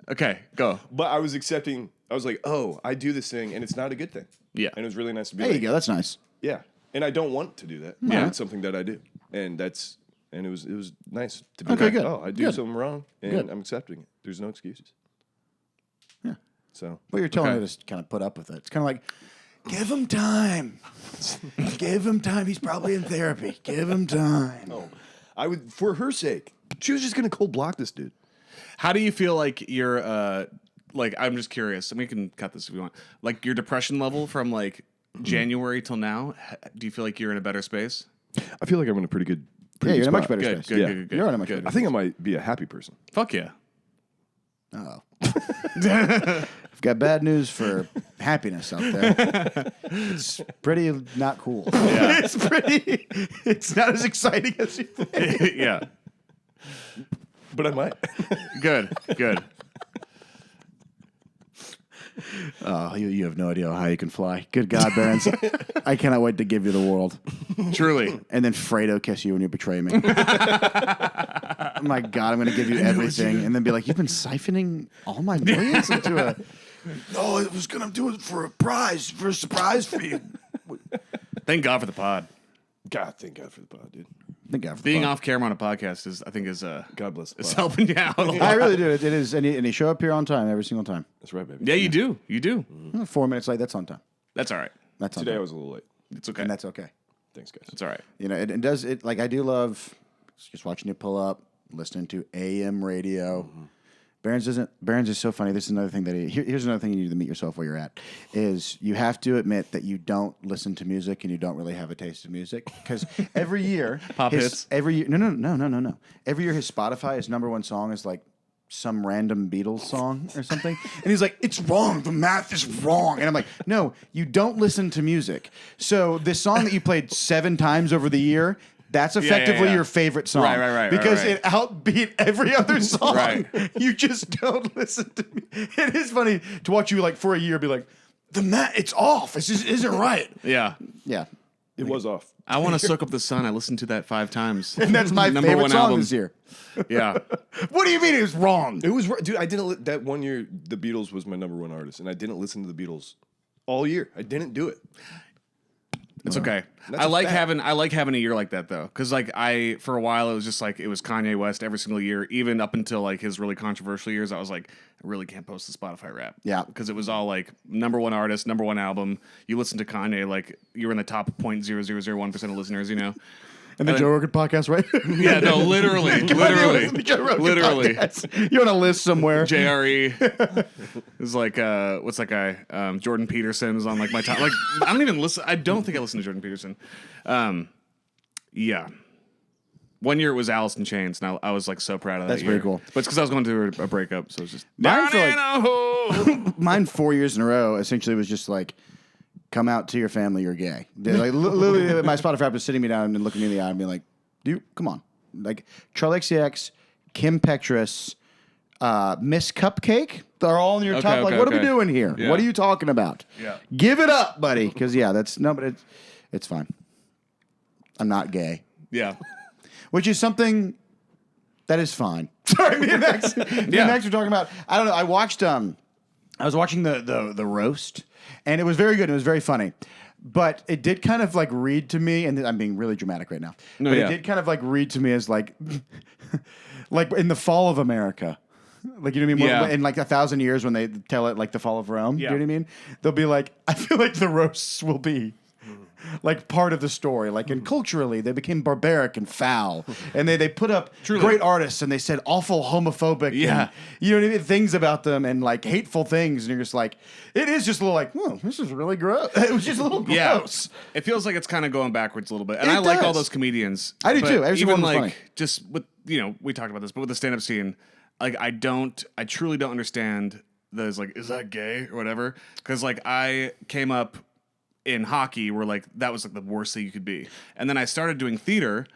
Okay, go. But I was accepting. I was like, oh, I do this thing, and it's not a good thing. Yeah. And it was really nice to be There like, you go. That's nice. yeah. And I don't want to do that. Yeah. But it's something that I do, and it was nice to be Okay, like, good. oh, I do Good. something wrong, and Good. I'm accepting it. There's no excuses. Yeah. So What you're telling Okay. me to just kind of put up with it. It's kind of like, give him time. Give him time. He's probably in therapy. Give him time. I would, for her sake, she was just gonna cold block this dude. How do you feel like you're like I'm just curious. And we can cut this if you want. Like your depression level from like January till now, do you feel like you're in a better space? I feel like I'm in a pretty Yeah, good you're in a much spot. better Good, space. good, Yeah. good, good. You're in a much good. better I think I might be a happy person. Fuck yeah. Oh. I've got bad news for happiness out there. It's pretty not cool. Yeah. It's not as exciting as you think. Yeah. But I might. Good. Good. Oh, you have no idea how you can fly. Good God, Barons. I cannot wait to give you the world. Truly. And then Fredo kiss you when you betray me. Oh my God, I'm going to give you everything. And then be like, you've been siphoning all my millions into a... No, I was going to do it for a surprise for you. Thank God for the pod. God, thank God for the pod, dude. Thank God for the Being pod. off camera on a podcast is, I think, is God bless the is pod. helping you out a lot. I really do. It is. And you show up here on time every single time. That's right, baby. Yeah, you do. You do. 4 minutes late, that's on time. That's all right. That's on Today I time. was a little late. It's okay. And that's okay. Thanks, guys. It's all right. You know, it does it like I do love just watching you pull up, listening to AM radio. Barons is so funny. This is another thing that here's another thing you need to meet yourself where you're at is you have to admit that you don't listen to music and you don't really have a taste of music because every year Pop hits. every year no every year his Spotify his number one song is like some random Beatles song or something. And he's like, it's wrong. The math is wrong. And I'm like, no, you don't listen to music. So this song that you played 7 times over the year, that's effectively yeah. your favorite song. Right, Because right. it outbeat every other song. Right. You just don't listen to me. It is funny to watch you like for a year be like, the math, it's off. This isn't right. Yeah. Yeah. It was off. I want to soak up the sun. I listened to that 5 times. And that's my Number favorite one song album. this year. Yeah. What do you mean it was wrong? It was, dude. I didn't. That one year, the Beatles was my number one artist, and I didn't listen to the Beatles all year. I didn't do it. It's okay. That's I a like fact. having a year like that though, because like for a while it was just like it was Kanye West every single year, even up until like his really controversial years. I was like, I really can't post the Spotify rap, Yeah. because it was all like number one artist, number one album. You listen to Kanye, like you're in the top 0.0001% of listeners, you know. And the Joe Rogan podcast, right? Yeah, no, literally. You're on a list somewhere. JRE is like what's that guy? Jordan Peterson is on like my top. Like I don't even listen. I don't think I listen to Jordan Peterson. Yeah. One year it was Alice in Chains, and I was like so proud of that. That's very year. cool. But it's because I was going through a breakup, so it's just Mine for, like- in a hole. Mine 4 years in a row essentially was just like, come out to your family, you're gay. They're like literally, my Spotify app was sitting me down and looking me in the eye and being like, dude, come on. Like Charli XCX, Kim Petras, Miss Cupcake, they're all in your top. Like, what are we doing here? Yeah. What are you talking about? Yeah. Give it up, buddy. Because, yeah, but it's fine. I'm not gay. Yeah. Which is something that is fine. Sorry, me and Max. Me and Max were talking about. I don't know. I was watching the roast, and it was very good. It was very funny, but it did kind of like read to me, and I'm being really dramatic right now. No, but yeah. it did kind of like read to me as like, like in the fall of America. Like, you know what I mean? Yeah. In like 1,000 years when they tell it like the fall of Rome, Yeah. you know what I mean? They'll be like, I feel like the roasts will be like part of the story. Like, and culturally, they became barbaric and foul, and they put up great artists, and they said awful homophobic, and, you know what I mean, things about them, and like hateful things, and you're just like, it is just a little like, whoa, this is really gross. It was just a little gross. It feels like it's kind of going backwards a little bit, and It I like all does. those comedians. I do but too. Every single even one was like funny. just with we talked about this, but with the stand-up scene, like I truly don't understand those like, is that gay or whatever? Because like I came up in hockey where like that was like the worst thing you could be, and then I started doing theater,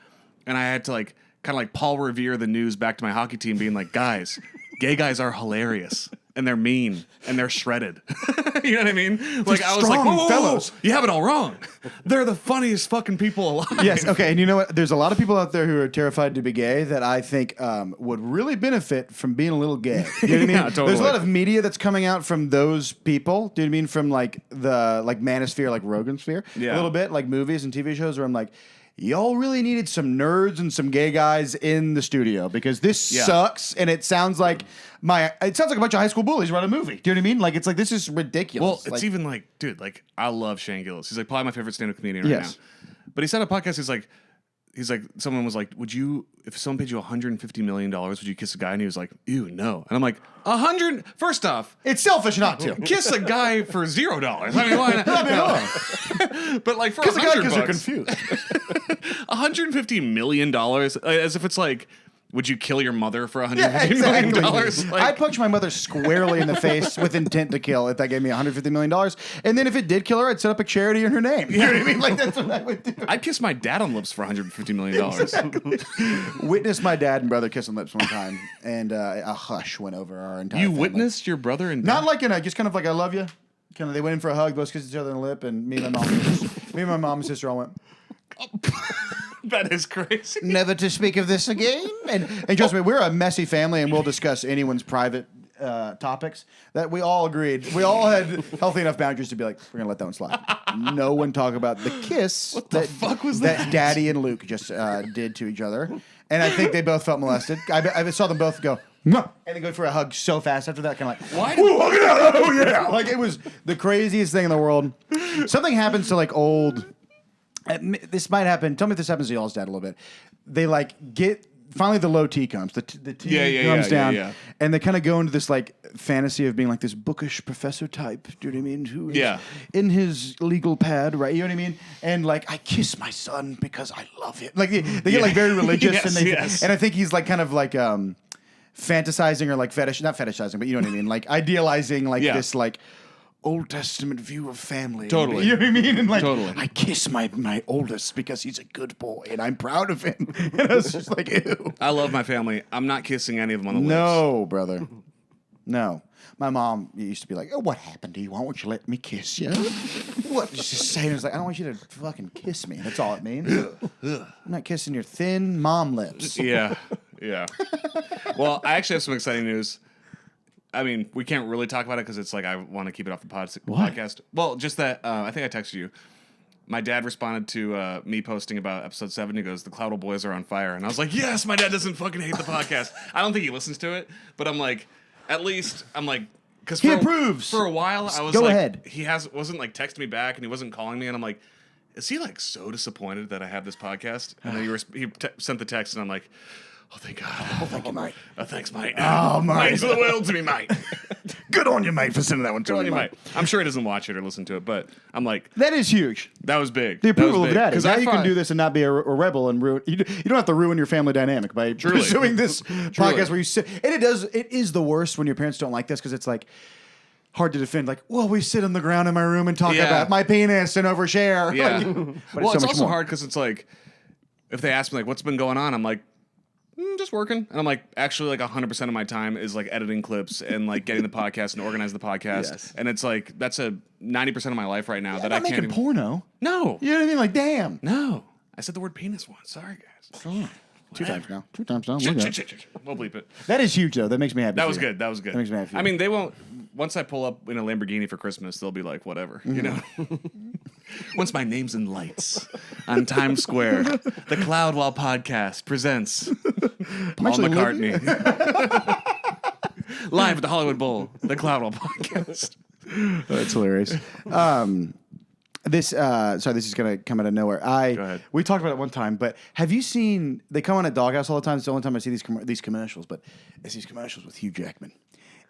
and I had to like kind of like Paul Revere the news back to my hockey team, being like, guys, gay guys are hilarious. And they're mean and they're shredded. You know what I mean? Like I was like, strong whoa, fellows. you have it all wrong. They're the funniest fucking people alive. Yes. Okay. And you know what? There's a lot of people out there who are terrified to be gay that I think would really benefit from being a little gay. You know what I mean? Yeah, totally. There's a lot of media that's coming out from those people. Do you know what I mean? From like the manosphere, like Rogan sphere, Yeah. a little bit, like movies and TV shows where I'm like, y'all really needed some nerds and some gay guys in the studio because this sucks, and it sounds like a bunch of high school bullies wrote a movie. Do you know what I mean? Like it's like this is ridiculous. Well, it's like, even like, dude, like I love Shane Gillis. He's like probably my favorite stand-up comedian right Yes. now. But he said on a podcast, he's like, someone was like, would you, if someone paid you $150 million, would you kiss a guy? And he was like, ew, no. And I'm like, 100. First off, it's selfish not to. kiss a guy for $0. I mean, why not? No. But like for Kiss a guy $100, because they're confused. $150 million, as if it's like, would you kill your mother for $150 Yeah, million? exactly. Like, I'd punch my mother squarely in the face with intent to kill if that gave me $150 million. And then if it did kill her, I'd set up a charity in her name. You know what I mean? Like, that's what I would do. I'd kiss my dad on the lips for $150 million. Witnessed my dad and brother kissing lips one time, and a hush went over our entire You family. witnessed your brother and Not like in a, just kind of like, I love you. Kind of, they went in for a hug, both kissed each other on the lip, and me and my mom and sister all went, That is crazy. never to speak of this again. And trust me, we're a messy family, and we'll discuss anyone's private topics. That we all agreed. We all had healthy enough boundaries to be like, we're gonna let that one slide. No one talk about the kiss fuck was that Daddy and Luke just did to each other. And I think they both felt molested. I saw them both go, "Mwah," and they go for a hug so fast after that, kind of like, Why? "Ooh, look at that. Oh yeah!" Like it was the craziest thing in the world. Something happens to like old. This might happen. Tell me if this happens to y'all's dad a little bit. They like get finally the low T comes. The T comes down, and they kind of go into this like fantasy of being like this bookish professor type. Do you know what I mean? Who is in his legal pad, right? You know what I mean? And like, I kiss my son because I love him. Like they get like very religious, and I think he's like kind of like fantasizing or like not fetishizing, but you know what I mean? Like idealizing like this like Old Testament view of family. Totally. You know what I mean? And like, Totally. I kiss my oldest because he's a good boy and I'm proud of him. And I was just like, ew. I love my family. I'm not kissing any of them on the lips. No, brother. No. My mom used to be like, oh, what happened to you? Why won't you let me kiss you? What? Just saying, it's like, I don't want you to fucking kiss me. That's all it means. I'm not kissing your thin mom lips. Yeah. Yeah. Well, I actually have some exciting news. I mean, we can't really talk about it because it's like I want to keep it off the podcast. Well, just that I think I texted you. My dad responded to me posting about episode 7. He goes, "The Cloudal Boys are on fire," and I was like, "Yes, my dad doesn't fucking hate the podcast." I don't think he listens to it, but I'm like, at least I'm like, because He approves. For a while, I was Go like, ahead. he wasn't like texting me back, and he wasn't calling me, and I'm like, is he like so disappointed that I have this podcast? And then he sent the text, and I'm like, oh, thank God. Oh, thank you, mate. Oh, thanks, mate. Oh, mate. Means the world to me, mate. Good on you, mate, for sending that one to Good on me, you, mate. mate. I'm sure he doesn't watch it or listen to it, but I'm like, That is huge. that was big. The approval of that. Because Now you can do this and not be a rebel and ruin. You don't have to ruin your family dynamic by pursuing this podcast where you sit. And it is the worst when your parents don't like this because it's like hard to defend. Like, well, we sit on the ground in my room and talk about my penis and overshare. Yeah. But Well, it's so much also more. hard because it's like, if they ask me, like, what's been going on? I'm like, just working. And I'm like, actually, like 100% of my time is like editing clips and like getting the podcast and organize the podcast. Yes. And it's like, that's a 90% of my life right now that I'm I not can't making even. porno. No. You know what I mean? Like, damn. No. I said the word penis once. Sorry, guys. Two times now. Look at that. We'll bleep it. That is huge, though. That makes me happy. That for was you. good. That was good. That makes me happy. I mean, they won't. Once I pull up in a Lamborghini for Christmas, they'll be like, whatever, you know. Once my name's in lights on Times Square, the Cloudwall Podcast presents Paul actually McCartney live at the Hollywood Bowl. The Cloudwall Podcast. That's hilarious. This sorry, this is gonna come out of nowhere. Go ahead. We talked about it one time, but have you seen? They come on at Doghouse all the time. It's the only time I see these commercials. But it's these commercials with Hugh Jackman,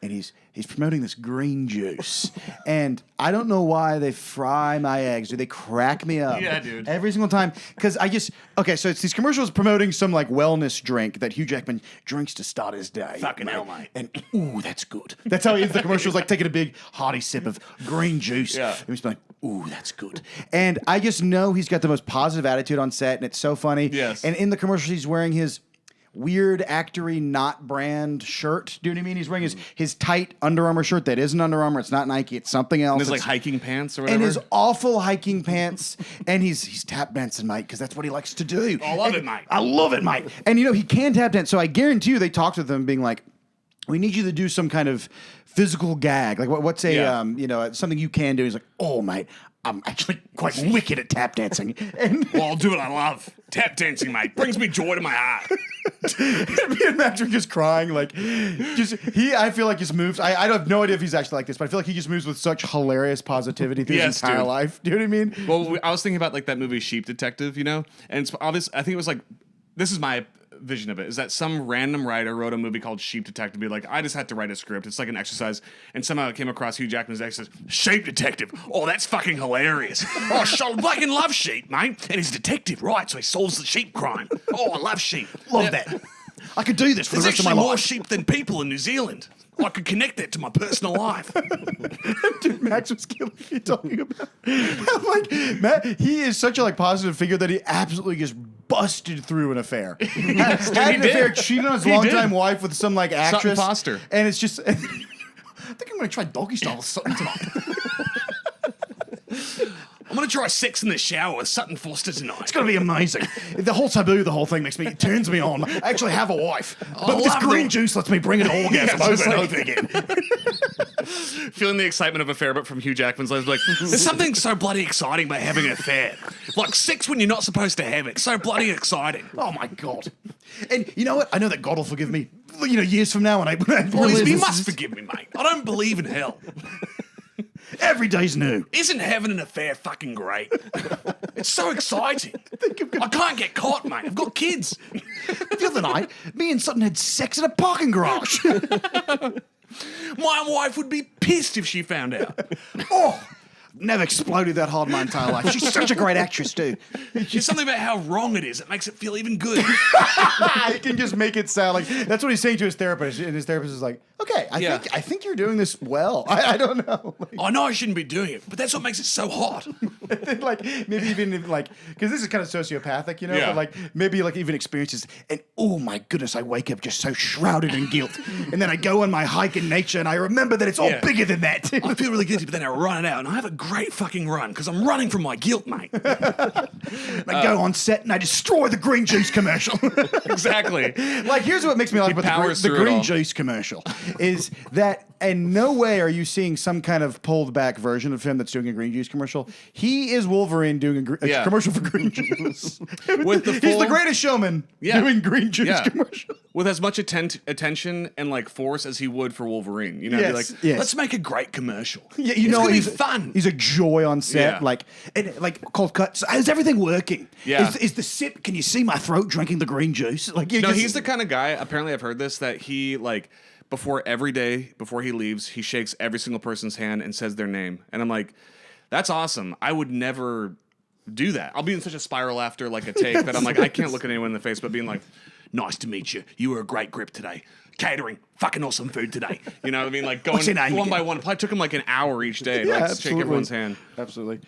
and he's promoting this green juice, and I don't know why they fry my eggs. Do they crack me up? Yeah, dude. Every single time, because I just so it's these commercials promoting some like wellness drink that Hugh Jackman drinks to start his day. Fucking hell, mate. And ooh, that's good. That's how he ends the commercials, like taking a big hearty sip of green juice. Yeah. And he's like, ooh, that's good. And I just know he's got the most positive attitude on set, and it's so funny. Yes. And in the commercials, he's wearing his weird actory not brand shirt. Do you know what I mean? He's wearing his tight Under Armour shirt that isn't Under Armour. It's not Nike. It's something else. And his like It's- hiking pants or whatever. and his awful hiking pants, and he's tap dancing, mate, because that's what he likes to do. I love And it, mate. I love it, mate. And he can tap dance, so I guarantee you they talked with him, being like, "We need you to do some kind of physical gag, like what's a Yeah. something you can do." He's like, "Oh, mate, I'm actually quite wicked at tap dancing," and Well, I'll do what I love. Tap dancing, mate. Brings me joy to my heart. me and Max are just crying, like, I feel like his moves. I have no idea if he's actually like this, but I feel like he just moves with such hilarious positivity through his Yes, entire dude. life. Do you know what I mean? Well, I was thinking about like that movie Sheep Detective, and it's obvious. I think it was like, this is my vision of it, is that some random writer wrote a movie called Sheep Detective, be like, I just had to write a script. It's like an exercise, and somehow it came across Hugh Jackman's ex says, Sheep Detective. Oh, that's fucking hilarious. Oh, fucking love sheep, mate. And he's a detective, right? So he solves the sheep crime. Oh, I love sheep. Love that. I could do this for There's the rest of actually my more life. sheep than people in New Zealand. I could connect that to my personal life. Dude, Max was killing me talking about. I'm like, Matt, he is such a like positive figure that he absolutely just busted through an affair. Had an did. affair, cheated on his He longtime did. wife with some like actress. Sutton Foster. And it's just, I think I'm gonna try doggy style with Sutton tonight. I'm going to try sex in the shower with Sutton Foster tonight. It's gonna be amazing. The whole taboo, the whole thing it turns me on. I actually have a wife, but this love green it. juice lets me bring an orgasm Yeah, over just and like- over again. Feeling the excitement of an affair, but from Hugh Jackman's life, like, there's something so bloody exciting about having an affair. Like sex when you're not supposed to have it. So bloody exciting. Oh my god! And you know what? I know that God will forgive me. Years from now, when I Well, realize he this must is- forgive me, mate. I don't believe in hell. every day's new. Isn't having an affair fucking great? It's so exciting. I can't get caught, mate. I've got kids. The other night, me and Sutton had sex in a parking garage. My wife would be pissed if she found out. Oh, never exploded that hard in my entire life. She's such a great actress, too. There's something about how wrong it is that makes it feel even good. He can just make it sound like that's what he's saying to his therapist, and his therapist is like, "Okay, I think you're doing this well. I don't know." Like, I know I shouldn't be doing it, but that's what makes it so hot. like maybe even if, like, because this is kind of sociopathic, Yeah. but like maybe like even experiences, and oh my goodness, I wake up just so shrouded in guilt, and then I go on my hike in nature, and I remember that it's all Yeah. bigger than that. I feel really guilty, but then I run it out, and I have a great fucking run because I'm running from my guilt, mate. I go on set and I destroy the green juice commercial. Exactly. Like, here's what makes me laugh He about powers the through it green all. juice commercial is that in no way are you seeing some kind of pulled back version of him that's doing a green juice commercial. He is Wolverine doing a Yeah. commercial for green juice. With the He's full- the greatest showman Yeah. doing green juice Yeah. commercial. With as much attention and like force as he would for Wolverine. You know, Yes, be like, yes. let's make a great commercial. Yeah, it's gonna be he's fun. He's a joy on set. Yeah. Like, and like cold cuts. Is everything working? Yeah. Is the sip? Can you see my throat drinking the green juice? Like, you No, just- he's the kind of guy, apparently I've heard this, that he like before every day, before he leaves, he shakes every single person's hand and says their name. And I'm like, that's awesome. I would never do that. I'll be in such a spiral after like a take that I'm like, I can't look at anyone in the face, but being like, nice to meet you. You were a great grip today. Catering, fucking awesome food today. You know what I mean? Like going What's your name one again? by one. It probably took him like an hour each day to like shake everyone's hand. Absolutely.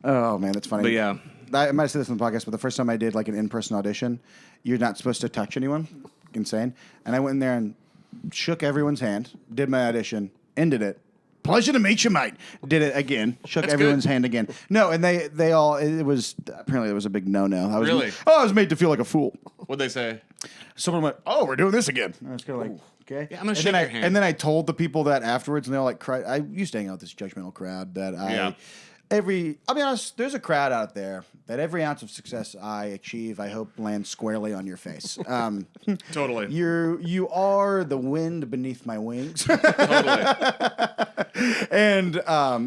Oh man, that's funny. But yeah. I might have said this on the podcast, but the first time I did like an in-person audition, you're not supposed to touch anyone. Insane. And I went in there and shook everyone's hand, did my audition, ended it. Pleasure to meet you, mate. Did it again. Shook That's everyone's good. hand again. No, and they all. It was apparently it was a big no-no. I was Really? I was made to feel like a fool. What'd they say? Someone went, "Oh, we're doing this again." And I was kind of like, "Okay." Yeah, I'm gonna and shake then your hand. And then I told the people that afterwards, and they all like cried. I used to hang out with this judgmental crowd that Yeah. I'll be honest, there's a crowd out there that every ounce of success I achieve, I hope lands squarely on your face. Totally. You are the wind beneath my wings. Totally. And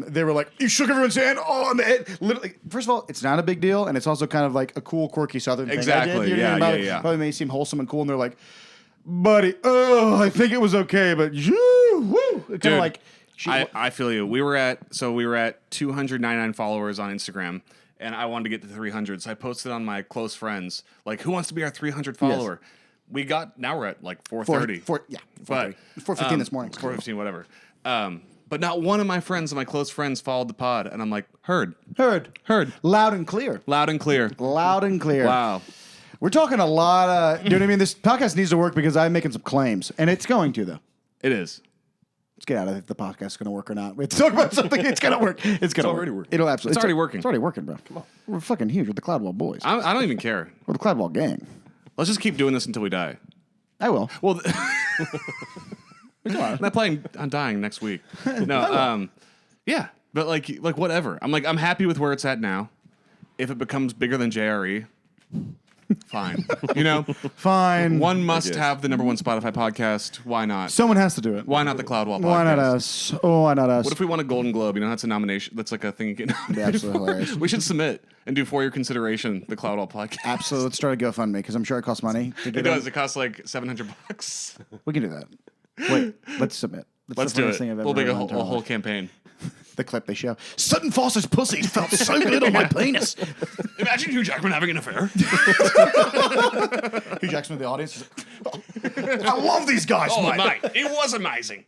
they were like, you shook everyone's hand. Oh, and literally, first of all, it's not a big deal, and it's also kind of like a cool, quirky Southern thing. Exactly. You know what I mean? Probably may seem wholesome and cool, and they're like, buddy, I think it was okay, but woo, kind of like. I feel you. We were at 299 followers on Instagram, and I wanted to get to 300. So I posted on my close friends, like, who wants to be our 300 follower? Now we're at like 430. 4:15 this morning. 4:15, whatever. But not one of my friends and my close friends followed the pod, and I'm like, heard. Loud and clear. Loud and clear. Wow. We're talking a lot of, you know what I mean? This podcast needs to work because I'm making some claims, and it's going to, though. It is. Let's get out of if the podcast is going to work or not. We have to talk about something. It's going to work. It's going to already working. It'll absolutely. It's already working. It's already working, bro. Come on. We're fucking huge. We're the Cloudwell boys. I don't even care. We're the Cloudwell gang. Let's just keep doing this until we die. I will. Well, I'm not planning on dying next week. No, yeah, but like whatever. I'm happy with where it's at now. If it becomes bigger than JRE, fine. Fine. One must have the #1 Spotify podcast. Why not? Someone has to do it. Why not the Cloudwell podcast? Why not us? Oh, why not us? What if we won a Golden Globe? That's a nomination. That's like a thing you get nominated. Be absolutely hilarious. We should submit and do for your consideration the Cloudwell podcast. Absolutely. Let's start a GoFundMe because I'm sure it costs money. To do It that. does. It costs like $700. We can do that. Wait, let's submit. That's Let's the do funniest it. thing I've We'll ever make heard a in my whole, entire a whole life. campaign. The clip they show. Sutton Foster's pussy felt so good on my penis. Imagine Hugh Jackman having an affair. Hugh Jackman in the audience. Is like, I love these guys, mate. It was amazing.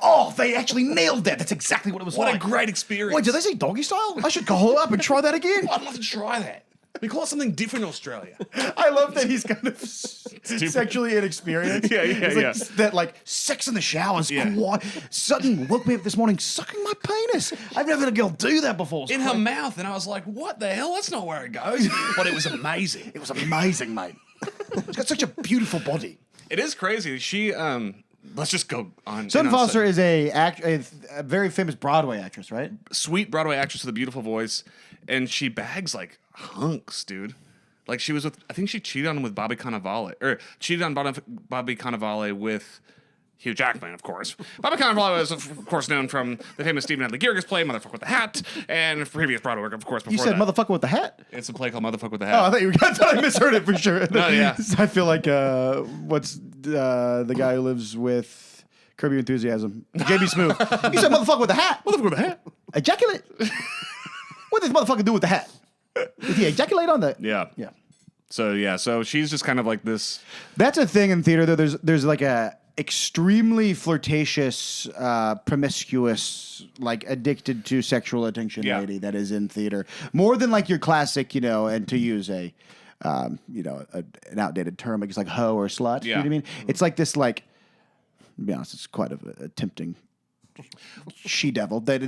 Oh, they actually nailed that. That's exactly what it was What like. a great experience. Wait, did they say doggy style? I should call up and try that again. I'd love to try that. We call it something different in Australia. I love that he's kind of sexually inexperienced. Yeah. That like sex in the shower is Yeah. quite. Sutton woke me up this morning sucking my penis. I've never had a girl do that before. In her mouth, and I was like, what the hell? That's not where it goes. But it was amazing. It was amazing, mate. She's got such a beautiful body. It is crazy. She, let's just go on. Sutton Foster is a very famous Broadway actress, right? Sweet Broadway actress with a beautiful voice, and she bags like hunks, dude. Like she was with, I think she cheated on him with Bobby Cannavale, or cheated on Bobby Cannavale with Hugh Jackman, of course. Bobby Cannavale was, of course, known from the famous Stephen Adly Guirgis play Motherfucker with the Hat, and previous Broadway work, of course, before You said that. motherfucker with the hat? It's a play called Motherfucker with the Oh, I Hat. thought I misheard it for sure. No, yeah. I feel like what's the guy who lives with Curb Your Enthusiasm? JB Smoove. You said motherfucker with the hat. Motherfucker with the Hat. Ejaculate. What does motherfucker do with the hat? Did he ejaculate on the? Yeah. Yeah. So she's just kind of like this. That's a thing in theater, though. There's like a extremely flirtatious, promiscuous, like addicted to sexual attention lady that is in theater. More than like your classic, and to use an outdated term, like it's like hoe or slut. You know what I mean? It's like this, like, to be honest, it's quite a tempting she-devil. The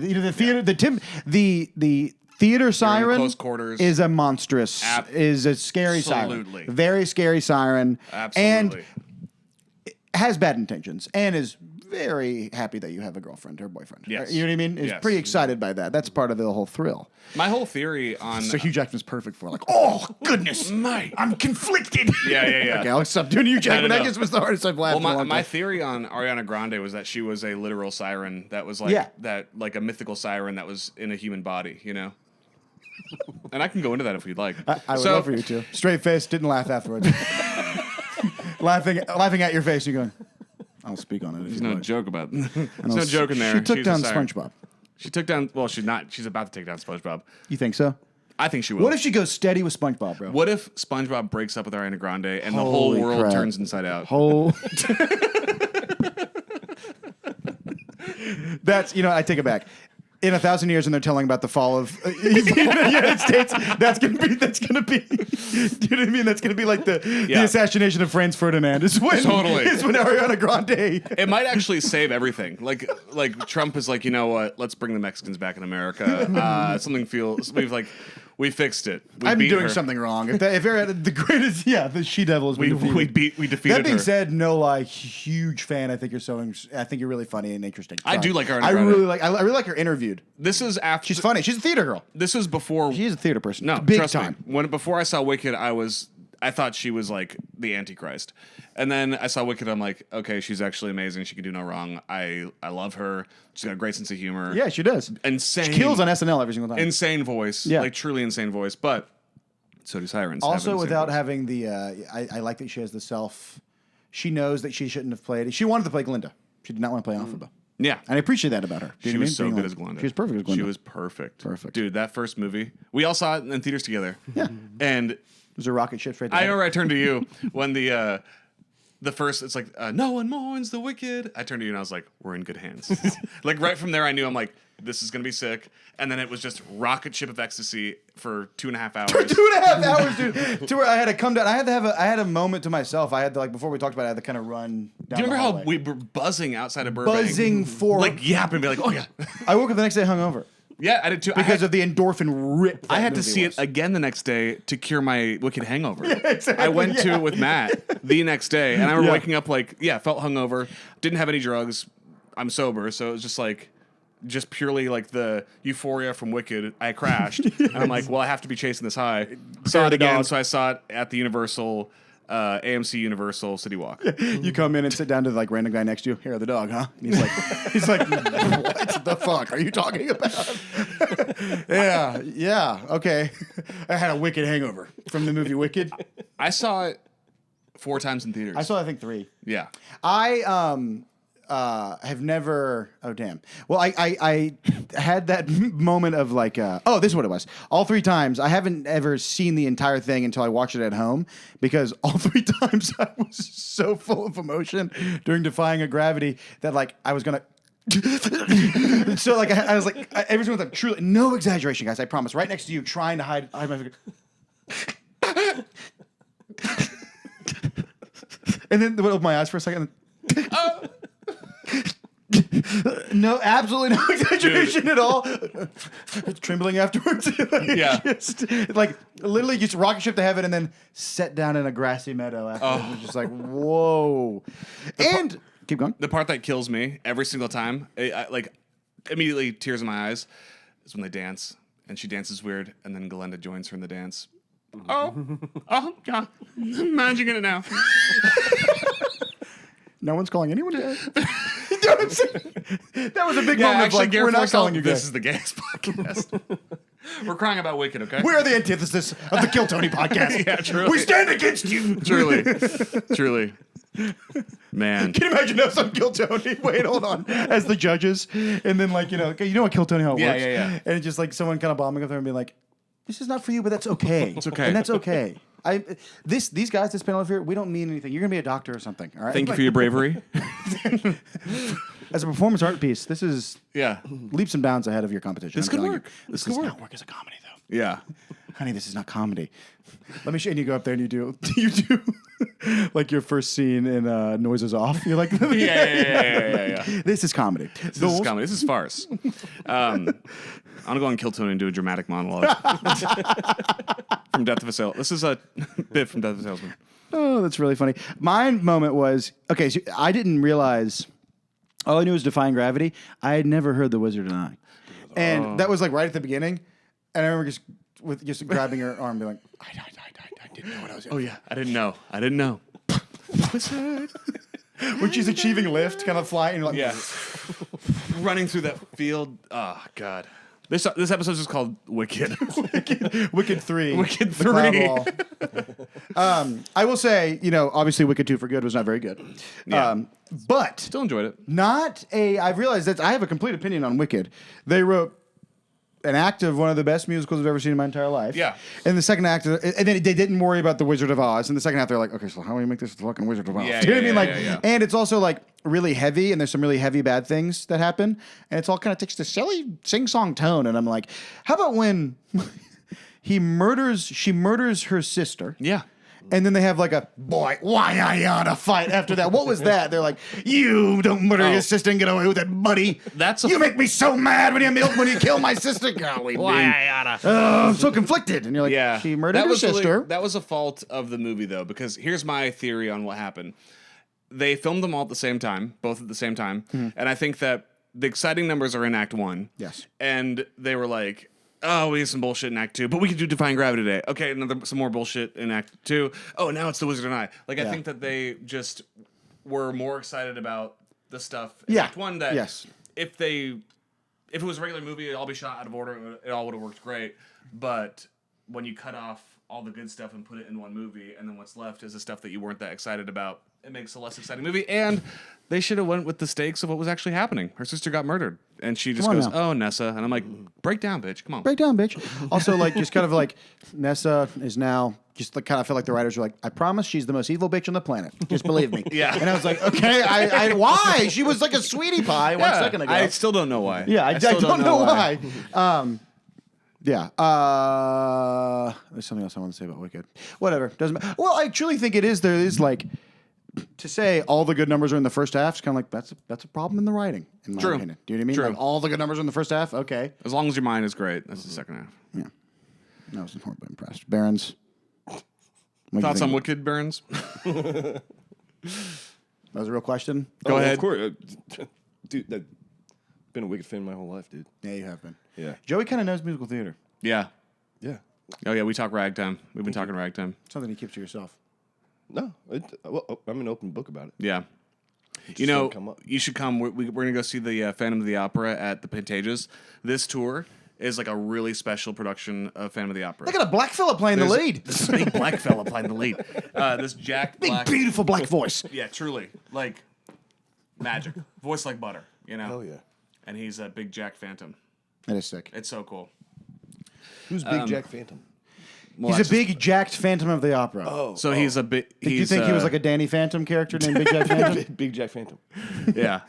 theater siren close quarters. is a monstrous, is a scary Absolutely. siren. Very scary siren. Absolutely. And has bad intentions and is very happy that you have a girlfriend or boyfriend. Yes. You know what I mean? Is Yes. pretty excited by that. That's part of the whole thrill. My whole theory on. So Hugh Jackman's perfect for like, oh, goodness, Mate. I'm conflicted. Yeah. Okay, I'll stop doing Hugh Jackman. no. That just was the hardest I've laughed Well, in a long my time. theory on Ariana Grande was that she was a literal siren that was like like a mythical siren that was in a human body, And I can go into that if you'd like. I would love for you to. Straight face, didn't laugh afterwards. laughing at your face, you're going, I'll speak on it. There's no joke about it. There's no joke in there. She took She's a down siren. SpongeBob. She took down. Well, she's not. She's about to take down SpongeBob. You think so? I think she will. What if she goes steady with SpongeBob, bro? What if SpongeBob breaks up with Ariana Grande and the Holy whole world crap. turns inside out? That's, I take it back. In 1,000 years, and they're telling about the fall of the United States, that's gonna be. Do you know what I mean? That's gonna be like the assassination of Franz Ferdinand. Is when Ariana Grande. It might actually save everything. Like Trump is like, you know what? Let's bring the Mexicans back in America. We fixed it. I'm doing something wrong. If the greatest, the she-devil is we defeated That being her. said, huge fan. I think you're really funny and interesting. I do like her. I really like her interviewed. This is after. She's funny. She's a theater girl. This was before. She's a theater person. No, big trust time. me. Before I saw Wicked, I I thought she was like the Antichrist. And then I saw Wicked. I'm like, okay, she's actually amazing. She can do no wrong. I love her. She's got a great sense of humor. Yeah, she does. Insane. She kills on SNL every single time. Insane voice. Yeah. Like truly insane voice. But so do Sirens. Also, without having the, I like that she has the self. She knows that she shouldn't have played. She wanted to play Glinda. She did not want to play Elphaba. Yeah. And I appreciate that about her. Do you She know what I was so mean? good Being as Glinda. She was perfect as Glinda. She was perfect. Perfect. Dude, that first movie, we all saw it in theaters together. Yeah. And There's a rocket ship right there. I remember I turned to you when the first, it's like, no one mourns the wicked. I turned to you and I was like, we're in good hands. Like right from there, I knew I'm like, this is going to be sick. And then it was just rocket ship of ecstasy for 2.5 hours. For 2.5 hours, dude. To where I had to come down. I had a moment to myself. I had to, like, before we talked about it, I had to kind of run down. Do you remember the how hallway. we were buzzing outside of Burbank? Buzzing for. Like yapping, be like, oh yeah. I woke up the next day hungover Yeah, I did too. because of the endorphin rip. I that had to movie see was. it again the next day to cure my wicked hangover. exactly, I went to yeah. it with Matt the next day, and I remember Yeah. waking up like, felt hungover, didn't have any drugs. I'm sober, so it was just purely like the euphoria from Wicked. I crashed, and I'm like, well, I have to be chasing this high. Saw it the again, dog. so I saw it at the Universal, AMC Universal City Walk. You come in and sit down to the like random guy next to you. Hair of the dog, huh? And he's like, what the fuck are you talking about? yeah, okay. I had a wicked hangover from the movie Wicked. I saw it 4 times in theaters. I saw, I think, 3. Yeah. I have never. Oh damn. Well, I had that moment of like, oh, this is what it was. All 3 times, I haven't ever seen the entire thing until I watched it at home because all 3 times I was so full of emotion during Defying a Gravity that like I was gonna. So like I was like every single time, truly, no exaggeration, guys. I promise. Right next to you, trying to hide my figure. And then opened my eyes for a second. No, absolutely no exaggeration at all. Trembling afterwards. Yeah. Just, like literally just rocket ship to heaven and then set down in a grassy meadow afterwards. It was just like, whoa. And keep going. The part that kills me every single time, I like immediately tears in my eyes, is when they dance and she dances weird, and then Glinda joins her in the dance. Oh, yeah, I'm imagining it now. No one's calling anyone gay. You know what I'm saying? That was a big moment of actually, like, Garrett we're not Forrest, calling you gay. This is the gayest podcast. We're crying about Wicked, okay? We're the antithesis of the Kill Tony podcast. Yeah, truly. We stand against you. Truly. Man. Can you imagine us on Kill Tony? Wait, hold on. As the judges, and then like you know what Kill Tony how it works. Yeah. And it's just like someone kind of bombing up there and being like, "This is not for you, but that's okay. It's okay. and that's okay." These guys, this panel of here, we don't mean anything. You're gonna be a doctor or something. All right. Thank you for your bravery. As a performance art piece, this is Yeah. leaps and bounds ahead of your competition. This I'm could telling work. You. This This could does work. not work as a comedy though. Yeah. Honey, this is not comedy. Let me show you. And you go up there and you do like your first scene in Noises Off. You're like, Yeah. this is comedy. This is comedy. This is farce. I'm gonna go on Kill Tony and do a dramatic monologue from Death of a Salesman. This is a bit from Death of a Salesman. Oh, that's really funny. My moment was okay. So I didn't realize. All I knew was Defying Gravity. I had never heard The Wizard and I, and that was like right at the beginning. And I remember just grabbing her arm, and being like, I didn't know what I was doing. Oh yeah, I didn't know. When she's achieving lift, kind of flying, and you're like, Yeah. Running through that field. Oh god. This episode is just called Wicked. Wicked 3. Wicked The Cloud 3. Wall. I will say, obviously Wicked 2 for Good was not very good. Yeah. But Still enjoyed it. I've realized that I have a complete opinion on Wicked. They wrote an act of one of the best musicals I've ever seen in my entire life. Yeah. And the second act, and then they didn't worry about the Wizard of Oz. In the second half, they're like, okay, so how do we make this the fucking Wizard of Oz? Yeah, Do you know what I yeah, mean? yeah. And it's also like really heavy, and there's some really heavy bad things that happen, and it's all kind of takes this silly sing-song tone. And I'm like, how about when she murders her sister? Yeah. And then they have like a boy, why I oughta fight after that. What was that? They're like, you don't murder your sister and get away with it, buddy. You make me so mad when you kill my sister. Golly, why I oughta. I'm so conflicted. And you're like, Yeah. she murdered her sister. That was a fault of the movie, though, because here's my theory on what happened. They filmed them all at the same time, both at the same time. And I think that the exciting numbers are in Act 1. Yes. And they were like, oh, we need some bullshit in Act 2, but we can do Defying Gravity today. Okay, some more bullshit in Act 2. Oh, now it's The Wizard and I. Like, I think that they just were more excited about the stuff in Act 1 that if it was a regular movie, it'd all be shot out of order, it all would have worked great. But when you cut off all the good stuff and put it in one movie, and then what's left is the stuff that you weren't that excited about, it makes a less exciting movie. And they should have went with the stakes of what was actually happening. Her sister got murdered, and she just goes, "Oh, Nessa," and I'm like, "Break down, bitch! Come on, break down, bitch." Also, like, just kind of like Nessa is now just kind of feel like the writers were like, "I promise she's the most evil bitch on the planet. Just believe me." Yeah. And I was like, "Okay, I why? She was like a sweetie pie 1 second ago." I still don't know why. Yeah, I still don't know why. Yeah. There's something else I want to say about Wicked. Whatever. Doesn't matter. Well, I truly think it is. There is like to say all the good numbers are in the first half is kind of like that's a problem in the writing, in my opinion. Do you know what I mean? True. Like all the good numbers are in the first half. Okay. As long as your mind is great, that's the second half. Yeah. I was horribly impressed. Barons. Thoughts on Wicked, Barons? That was a real question. Go ahead. Of course, dude. I've been a Wicked fan my whole life, dude. Yeah, you have been. Yeah. Joey kind of knows musical theater. Yeah. Yeah. Oh yeah, we talk ragtime. We've been talking ragtime. Something you keep to yourself. No, I'm an open book about it. Yeah. Just You know, don't come up. you should come. We're going to go see the Phantom of the Opera at the Pantages. This tour is like a really special production of Phantom of the Opera. Look at a black fella playing the lead. This big black fella playing the lead. This Jack Big, Black. beautiful black voice. Yeah, truly. Like magic. Voice like butter, you know? Oh yeah. And he's a big Jack Phantom. That is sick. It's so cool. Who's Big Jack Phantom? Well, He's a big, jacked Phantom of the Opera. Oh, So he's a big. Did you think he was like a Danny Phantom character named Big Jack Phantom? Big Jack Phantom. Yeah.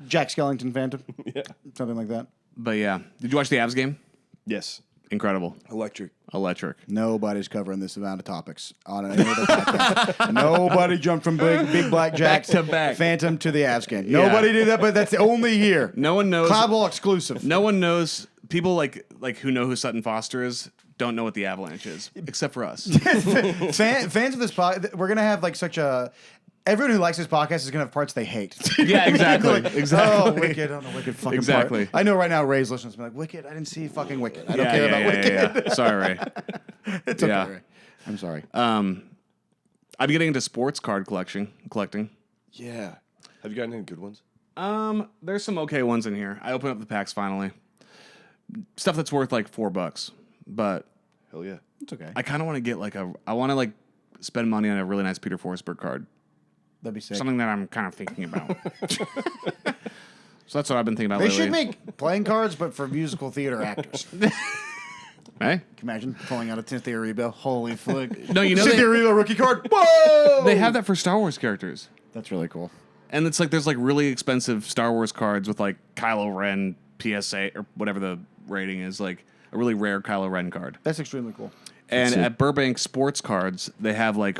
Jack Skellington Phantom? Yeah. Something like that. But yeah. Did you watch the Avs game? Yes. Incredible. Electric. Electric. Nobody's covering this amount of topics on any other podcast. Nobody jumped from Big Black Jack Back to back. Phantom to the Avs game. Nobody did that, but that's only here. No one knows. Cloudwall exclusive. No one knows. People like who know who Sutton Foster is don't know what the Avalanche is, except for us. Fans of this podcast, we're gonna have like such a. Everyone who likes this podcast is gonna have parts they hate. Yeah, exactly. Like, Exactly. Oh, Wicked on the Wicked fucking Exactly. part. I know right now Ray's listening to me like, Wicked, I didn't see fucking Wicked. I don't care about Wicked. Yeah. Sorry, Ray. It's okay, Yeah. Ray. I'm sorry. I'm getting into sports card collecting. Yeah. Have you gotten any good ones? There's some okay ones in here. I opened up the packs finally. Stuff that's worth like $4, but Hell yeah. It's okay. I kind of want to get I want to like spend money on a really nice Peter Forsberg card. That'd be sick. Something that I'm kind of thinking about. So that's what I've been thinking about They lately. should make playing cards, but for musical theater actors. Can Hey? you imagine pulling out a Cynthia Erivo? Holy flick. No, you know Cynthia they, Erivo rookie card. Whoa! they have that for Star Wars characters. That's really cool. And it's like there's like really expensive Star Wars cards with like Kylo Ren PSA or whatever the rating is, like a really rare Kylo Ren card. That's extremely cool. And at Burbank Sports Cards, they have like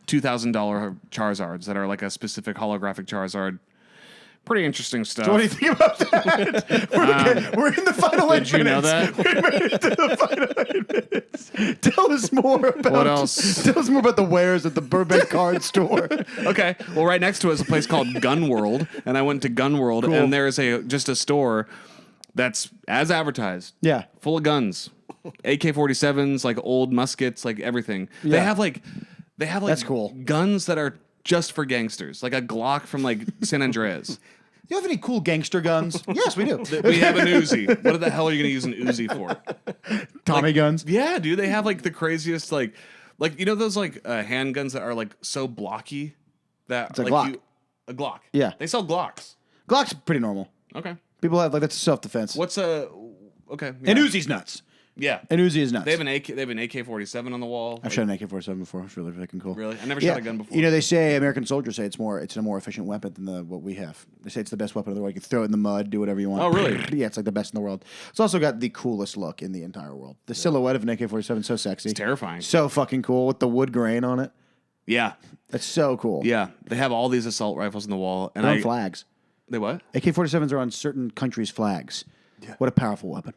$2,000 Charizards that are like a specific holographic Charizard. Pretty interesting stuff. So what do you think about that? We're in the final 8 minutes. Did you know that? We made it to the final 8 minutes. Tell us more about What else? Tell us more about the wares at the Burbank Card Store. Okay. Well, right next to it is a place called Gun World, and I went to Gun World, and there's just a store that's as advertised. Yeah. Full of guns, AK-47s, like old muskets, like everything. Yeah. They have like That's cool. guns that are just for gangsters, like a Glock from like San Andreas. You have any cool gangster guns? Yes, we do. We have an Uzi. What the hell are you going to use an Uzi for? Tommy guns. Yeah, dude. They have like the craziest like you know those like handguns that are like so blocky that a like Glock. a Glock. Yeah. They sell Glocks. Glock's pretty normal. Okay. People have like that's self defense. What's a okay? Yeah. And Uzi's nuts. Yeah. And Uzi is nuts. They have an AK-47 on the wall. I've shot an AK-47 before. It's really fucking cool. Really? I never shot a gun before. You know, they say American soldiers say it's a more efficient weapon than what we have. They say it's the best weapon in the world. You can throw it in the mud, do whatever you want. Oh, really? Yeah, it's like the best in the world. It's also got the coolest look in the entire world. The silhouette of an AK-47 is so sexy. It's terrifying. So fucking cool with the wood grain on it. Yeah. That's so cool. Yeah. They have all these assault rifles on the wall, and They're on flags. They what? AK-47s are on certain countries' flags. Yeah. What a powerful weapon.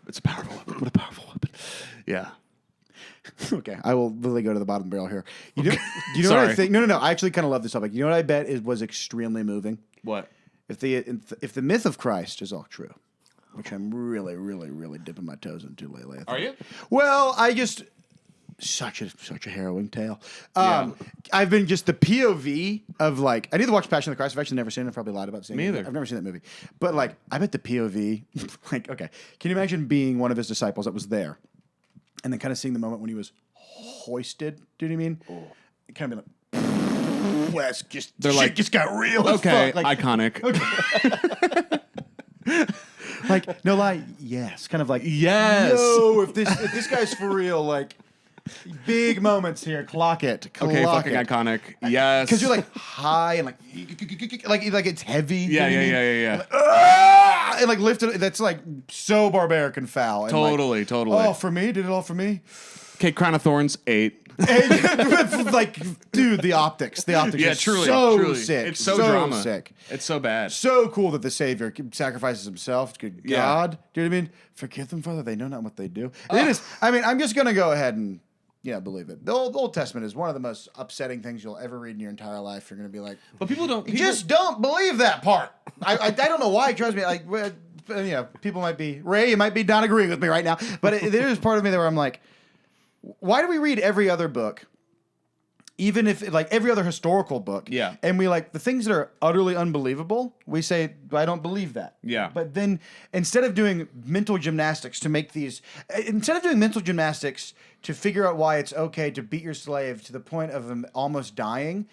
It's a powerful weapon. What a powerful weapon. Yeah. Okay, I will literally go to the bottom of the barrel here. You know what I Sorry. think? No. I actually kind of love this topic. You know what I bet was extremely moving? What? If the myth of Christ is all true, which I'm really, really, really dipping my toes into lately. I think. Are you? Well, I just such a harrowing tale. Yeah. I've been just the POV of like I need to watch Passion of the Christ. I've actually never seen it. I've probably lied about seeing Me it. either. I've never seen that movie. But like I bet the POV like okay. Can you imagine being one of his disciples that was there and then kind of seeing the moment when he was hoisted? Do you know what I mean? Kind of be like Wes just They're shit like, just got real. as Okay, fuck. Like, iconic. like no lie, yes. Kind of like Yes. No, if this guy's for real, like big moments here. Clock it. Okay, Clock fucking it. iconic. Yes. Because you're like high and like it's heavy. you Yeah, know what I mean? yeah. And like lifted. That's like so barbaric and foul. And Totally, like, totally. Oh, for me, did it all for me. Okay, Crown of Thorns 8. Like, dude, the optics. Yeah, are truly, so truly. sick. It's so drama. sick. It's so bad. So cool that the Savior sacrifices himself. Good Yeah. God. Do you know what I mean? Forgive them, Father. They know not what they do. It is. I mean, I'm just going to go ahead and, believe it. The Old Testament is one of the most upsetting things you'll ever read in your entire life. You're going to be like, But people don't. just don't believe that part. I don't know why it drives me. Like, people might be, Ray, you might be not agreeing with me right now. But there is part of me where I'm like, why do we read every other book? Even if, like, every other historical book. Yeah. And we, like, the things that are utterly unbelievable, we say, I don't believe that. Yeah. But then, instead of doing mental gymnastics to make these, instead of doing mental gymnastics to figure out why it's okay to beat your slave to the point of him almost dying,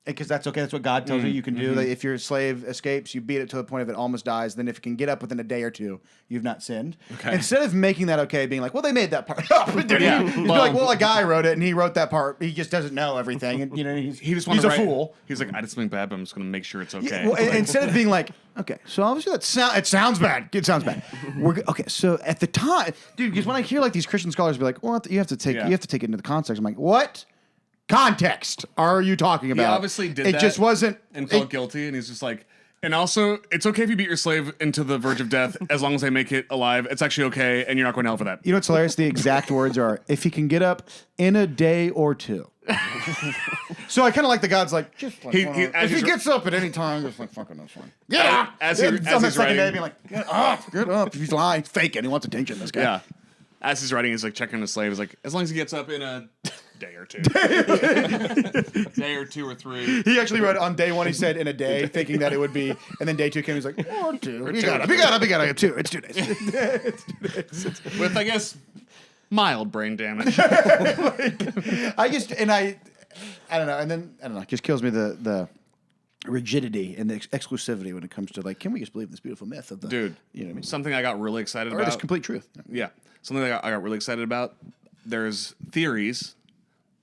because that's okay, that's what God tells you can do. That if your slave escapes, you beat it to the point of it almost dies. Then if it can get up within a day or two, you've not sinned. Okay. Instead of making that okay, being like, well, they made that part up. Yeah. You'd be like, well, a guy wrote it and he wrote that part. He just doesn't know everything. And he's He just he's wanted a to write, fool. He's like, I did something bad, but I'm just going to make sure it's okay. Well, instead of being like, okay, so obviously it sounds bad. It sounds bad. Okay, so at the time, dude, because when I hear like these Christian scholars be like, well, you have to take it into the context. I'm like, what context are you talking about? He obviously did it that. Just wasn't. And felt guilty, and he's just like, and also, it's okay if you beat your slave into the verge of death as long as they make it alive. It's actually okay, and you're not going to hell for that. You know what's hilarious? The exact words are, if he can get up in a day or two. So I kind of like the God's like, just like, if he gets up at any time, just like, fucking that's fine. Get up! As On he's the second writing- day, being like, get up. If he's lying, faking, he wants attention, this guy. Yeah. As he's writing, he's like checking the slave. He's like, as long as he gets up in a day or two. Day or 2 or 3. He actually wrote on day one, he said in a day, thinking that it would be, and then day two came, he's like, or two. You got up, 2. It's 2 days. It's 2 days. With, I guess, mild brain damage. I don't know, and then, I don't know, it just kills me the rigidity and the exclusivity when it comes to like, can we just believe in this beautiful myth of the Dude, you know what I mean? something I got really excited Or about. this complete truth. Yeah. Something I got really excited about. There's theories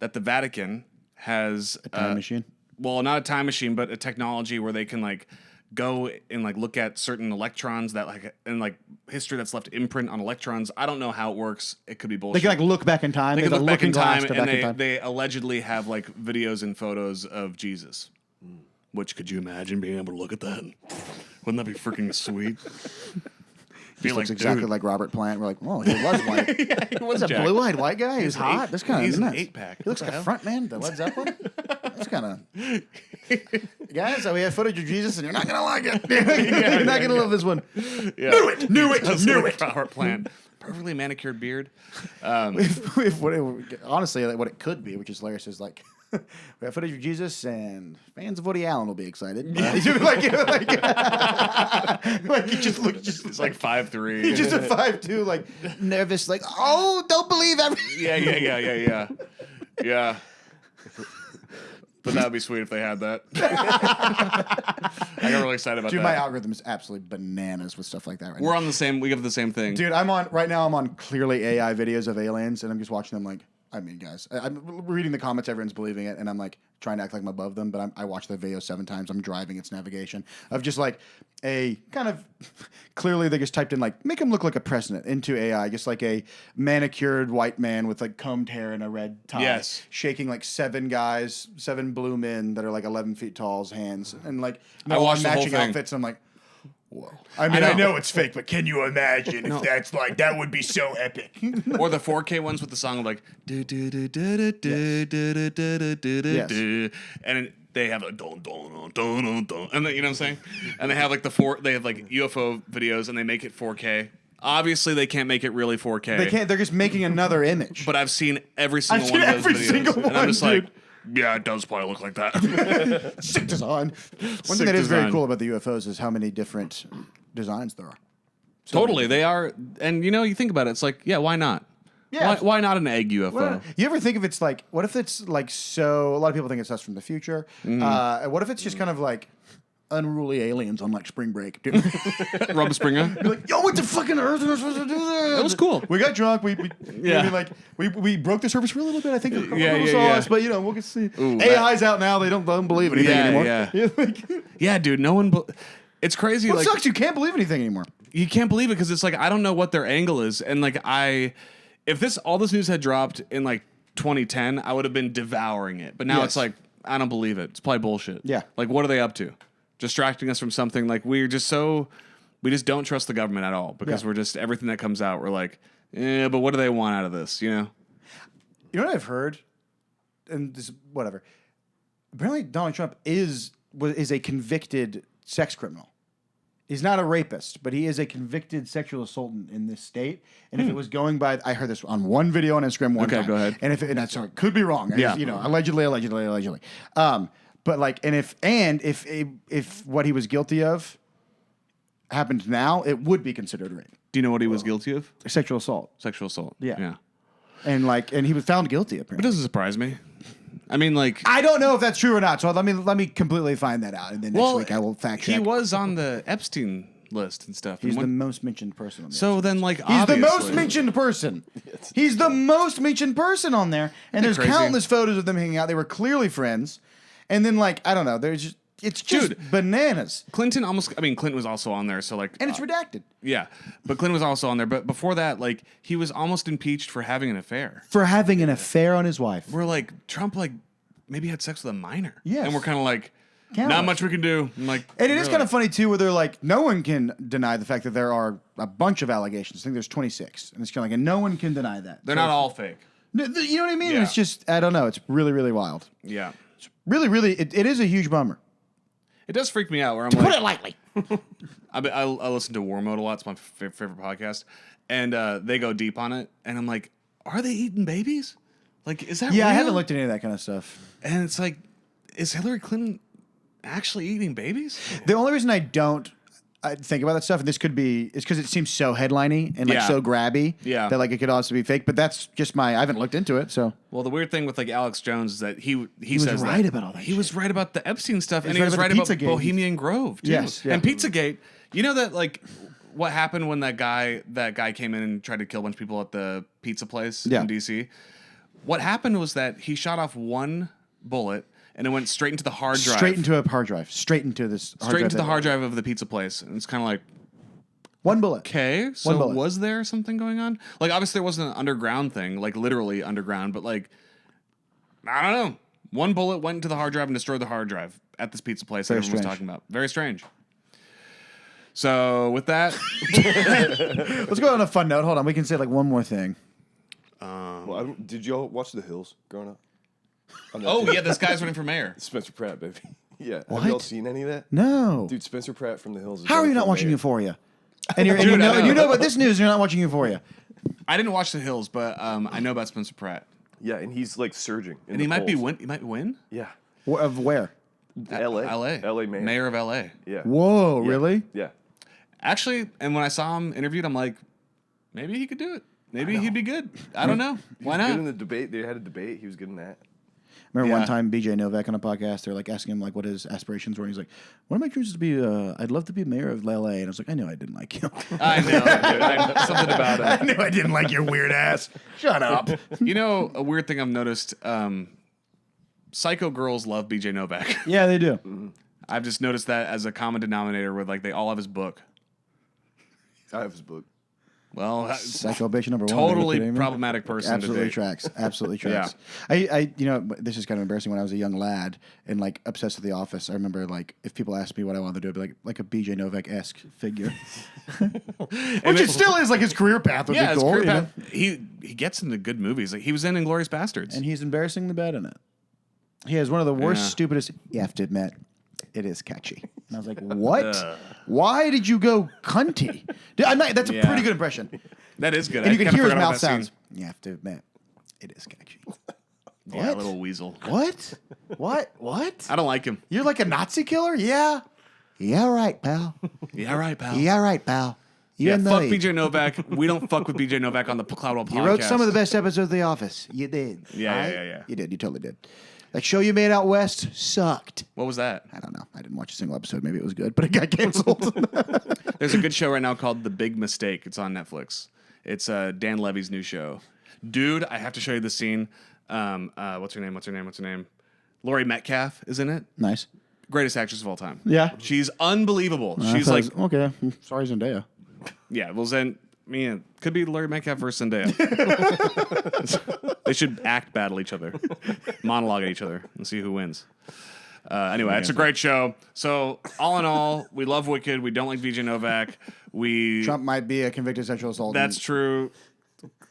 that the Vatican has a time machine? Well, not a time machine, but a technology where they can like go and like look at certain electrons that like and like history that's left imprint on electrons. I don't know how it works. It could be bullshit. They can like look back in time. They They can have a look back in looking glass time, to and back in time. they allegedly have like videos and photos of Jesus. Which could you imagine being able to look at that? Wouldn't that be freaking sweet? He looks exactly like Robert Plant. We're like, oh, he was white. he was That's a jacked. blue-eyed white guy. He's hot. eight- That's kind of he's an nuts. 8-pack. He looks What like the a front man to Led Zeppelin. That's kind of. Guys, so we have footage of Jesus, and you're not gonna like it. You're not gonna love this one. Yeah. Knew it. Robert Plant. Perfectly manicured beard. Honestly, like, what it could be, which is hilarious, is like we have footage of Jesus, and fans of Woody Allen will be excited. like he just looks It's like 5'3". He's just a 5'2", like nervous, like, oh, don't believe everything. Yeah. But that would be sweet if they had that. I got really excited about Dude, that. my algorithm is absolutely bananas with stuff like that right We're now. on the same. We have the same thing. Dude, I'm on clearly AI videos of aliens, and I'm just watching them like, I mean, guys, I'm reading the comments, everyone's believing it, and I'm like trying to act like I'm above them, but I watch the video 7 times. I'm driving its navigation of just like a kind of clearly they just typed in like make him look like a president into AI, just like a manicured white man with like combed hair and a red tie, Yes. shaking like 7 blue men that are like 11 feet tall's hands, and like I watched the whole matching thing. outfits. And I'm like, whoa. I mean, I know. know it's fake, but can you imagine if that's like that would be so epic. Or the 4K ones with the song of like do do do do do do do do do do do Yes. do, and they have a don don don don don don, and then, you know what I'm saying? And they have like they have like UFO videos, and they make it 4K. Obviously, they can't make it really 4K. They can't. They're just making another image. But I've seen every single I've one seen of those every videos, single and I'm one, just dude. like, yeah, it does probably look like that. Sick design. One Sick thing that is very design. cool about the UFOs is how many different designs there are. Totally, they are. And you think about it, it's like, yeah, why not? Yeah. Why not an egg UFO? You ever think if it's like, what if it's like so? A lot of people think it's us from the future. What if it's just kind of like unruly aliens on like spring break? Dude. Rob Springer. You're like, yo, what the fucking earth? We're supposed to do this. It was cool. We got drunk. We Yeah. maybe, like we broke the surface for a little bit. I think a couple Yeah, people yeah, saw yeah. us, but we'll get to see. Ooh, AI's out now. They don't believe anything anymore. Yeah. Like, Yeah, dude, no one. It's crazy. what like sucks? You can't believe anything anymore. you can't believe it because it's like I don't know what their angle is, and like if all this news had dropped in like 2010, I would have been devouring it. But now Yes. it's like I don't believe it. It's probably bullshit. Yeah. Like what are they up to? Distracting us from something. Like we just don't trust the government at all because Yeah. we're just everything that comes out. We're like, but what do they want out of this? You know? You know what I've heard, and this whatever. Apparently, Donald Trump is a convicted sex criminal. He's not a rapist, but he is a convicted sexual assaultant in this state. And if it was going by, I heard this on one video on Instagram one Okay, time. go ahead. And if and sorry, could be wrong. Yeah. Allegedly. But like, and if what he was guilty of happened now, it would be considered rape, Do you know what he was guilty of? sexual assault. Sexual assault. Yeah. Yeah. And he was found guilty It apparently. doesn't surprise me. I mean, like, I don't know if that's true or not. So let me completely find that out, and then next week I will fact check. He was on the Epstein list and stuff. He's And the when- most mentioned person on there. so then, like, He's the most obviously- mentioned person. He's the most mentioned person on there. And there's crazy? countless photos of them hanging out. They were clearly friends. And then, like, I don't know. It's just Dude. bananas. Clinton Clinton was also on there. So like, And it's redacted. yeah, but Clinton was also on there. But before that, like, he was almost impeached for having an affair. For having an affair on his wife. We're like, Trump, like, maybe had sex with a minor. Yes. And we're kind of like, Count not us. much we can do. I'm like, And it is really? kind of funny, too, where they're like, no one can deny the fact that there are a bunch of allegations. I think there's 26. And it's kind of like, and no one can deny that. They're So not all fake. You know what I mean? Yeah. It's just, I don't know. It's really, really wild. Yeah. Really, really, it is a huge bummer. It does freak me out where I'm Put like, it lightly. I listen to War Mode a lot. It's my favorite podcast. And they go deep on it. And I'm like, are they eating babies? Like, is that Yeah, I real? haven't looked at any of that kind of stuff. And it's like, is Hillary Clinton actually eating babies? The only reason I don't think about that stuff, and this could be, is because it seems so headliney and like Yeah. so grabby Yeah. that like it could also be fake. But that's just I haven't looked into it, so Well, the weird thing with like Alex Jones is that he was says right that. about all that He was right about the Epstein stuff, and was he right was about right the about Pizzagate. Bohemian Grove too. Yes, yeah. And Pizzagate. You know that like what happened when that guy came in and tried to kill a bunch of people at the pizza place Yeah. in DC. What happened was that he shot off one bullet and it went straight into the hard drive. straight into a hard drive, straight into this, Straight into the that- hard drive of the pizza place, and it's kind of like, One bullet. okay, so bullet. was there something going on? Like, obviously, there wasn't an underground thing, like literally underground, but like, I don't know. One bullet went into the hard drive and destroyed the hard drive at this pizza place that Very everyone was strange. talking about. Very strange. So with that, Let's go on a fun note. Hold on, we can say like one more thing. Well, did y'all watch The Hills growing up? On oh Netflix? yeah, this guy's running for mayor. Spencer Pratt, baby. Yeah. What? Have y'all seen any of that? No, Dude, Spencer Pratt from The Hills. Is how are running you not for watching mayor. Euphoria? And you Dude, I know. know about this news, and you're not watching Euphoria. I didn't watch The Hills, but I know about Spencer Pratt, Yeah, and he's like surging. In and the he might be polls. win. He might win. Yeah. Of where? L.A. L.A. L.A. mayor. Mayor of L.A. Yeah. Whoa, Yeah. really? Yeah. Actually, and when I saw him interviewed, I'm like, maybe he could do it. Maybe he'd be good. I don't know. Why Good in not? the debate. They had a debate. He was good in that. Remember one Yeah. time BJ Novak on a podcast, they're like asking him like what his aspirations were. And he's like, one of my dreams is to be, I'd love to be mayor of LA. And I was like, I knew I didn't like you. I know, dude. Something about I it. knew I didn't like your weird ass. Shut up. You know, a weird thing I've noticed. Psycho girls love BJ Novak. Yeah, they do. I've just noticed that as a common denominator with like they all have his book. I have his book. Well, Psycho bitch number one. totally You know what I mean? problematic person Absolutely to date. tracks. Absolutely tracks. I, you know, this is kind of embarrassing. When I was a young lad and like obsessed with The Office, I remember like if people asked me what I wanted to do, I'd be like a BJ Novak-esque figure, which it still is. Like his career path would Yeah, be his cool. career you know? path, he gets into good movies. Like he was in Inglourious Bastards. And he's embarrassingly bad in it. He has one of the worst, Yeah. stupidest. You have to admit, it is catchy. And I was like, what? Why did you go cunty? That's a Yeah. pretty good impression. That is good. And you can kinda hear his forgot about mouth that sounds. scene. You have to admit, it is catchy. Yeah, What? little weasel. What? What? I don't like him. You're like a Nazi killer? Yeah. Yeah, right, pal. Yeah, right, pal. Yeah, right, pal. You're Yeah, in the fuck lead. BJ Novak. We don't fuck with BJ Novak on the Cloudwell podcast. You wrote some of the best episodes of The Office. You did. Yeah, Right? yeah. You did. You totally did. That show you made out west sucked. What was that? I don't know. I didn't watch a single episode. Maybe it was good, but it got canceled. There's a good show right now called The Big Mistake. It's on Netflix. It's Dan Levy's new show. Dude, I have to show you the scene. What's her name? Laurie Metcalf is in it. Nice. Greatest actress of all time. Yeah. She's unbelievable. She's like, okay. Sorry, Zendaya. yeah, well, could be Laurie Metcalf versus Zendaya. They should act battle each other, monologue at each other, and see who wins. Anyway, it's a great show. So, all in all, we love Wicked. We don't like VJ Novak. Trump might be a convicted sexual assault. That's true.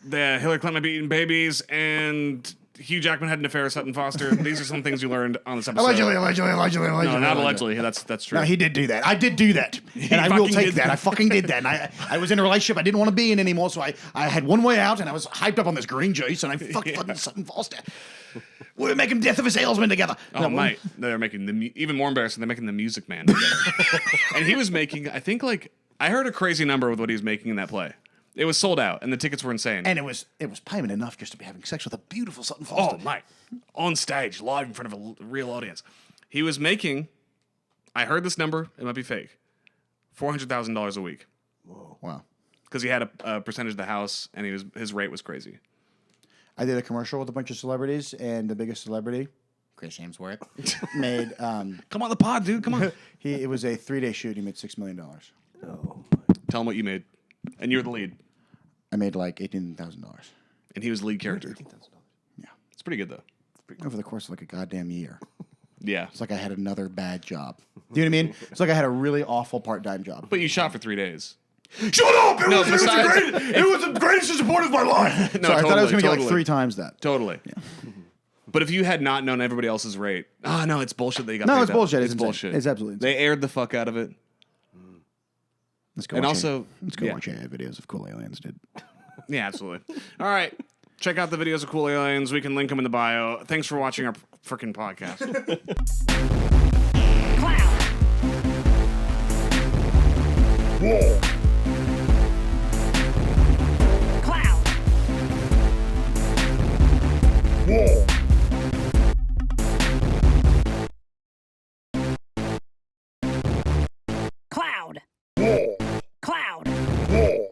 The Hillary Clinton might be eating babies, and Hugh Jackman had an affair with Sutton Foster. These are some things you learned on this episode. Allegedly. No, not allegedly. That's true. No, he did do that. I did do that. And I will fucking take did that. that. I fucking did that. And I was in a relationship I didn't want to be in anymore, so I had one way out, and I was hyped up on this green juice, and I fucked fucking Sutton Foster. We're making Death of a Salesman together. Oh, mate. They're making even more embarrassing. They're making The Music Man together. And he was making, I think, I heard a crazy number with what he was making in that play. It was sold out, and the tickets were insane. And it was payment enough just to be having sex with a beautiful Sutton Foster. oh, mate. On stage, live in front of a real audience. He was making, I heard this number, it might be fake, $400,000 a week. Wow. Because he had a percentage of the house, and his rate was crazy. I did a commercial with a bunch of celebrities, and the biggest celebrity, Chris Hemsworth, made Come on the pod, dude. Come on. it was a 3-day shoot. He made $6 million. Tell him what you made. And you're the lead. I made like $18,000 And he was the lead character. Yeah. It's pretty good, though. over the course of like a goddamn year. Yeah. It's like I had another bad job. Do you know what I mean? It's like I had a really awful part-time job. But you shot for 3 days. Shut up! No, besides- It was the greatest support of my life. No, Sorry, I thought I was going to get like totally. 3 times that. Totally. But if you had not known everybody else's rate, no, it's bullshit that you got No, paid it's that. bullshit. It's insane. bullshit. It's absolutely insane. They aired the fuck out of it. Let's go and watch also- let's go yeah. watch AI videos of cool aliens, dude. Yeah, absolutely. All right. Check out the videos of Cool Aliens. We can link them in the bio. Thanks for watching our freaking podcast. Cloud. Cloud. Cloud. Cloud.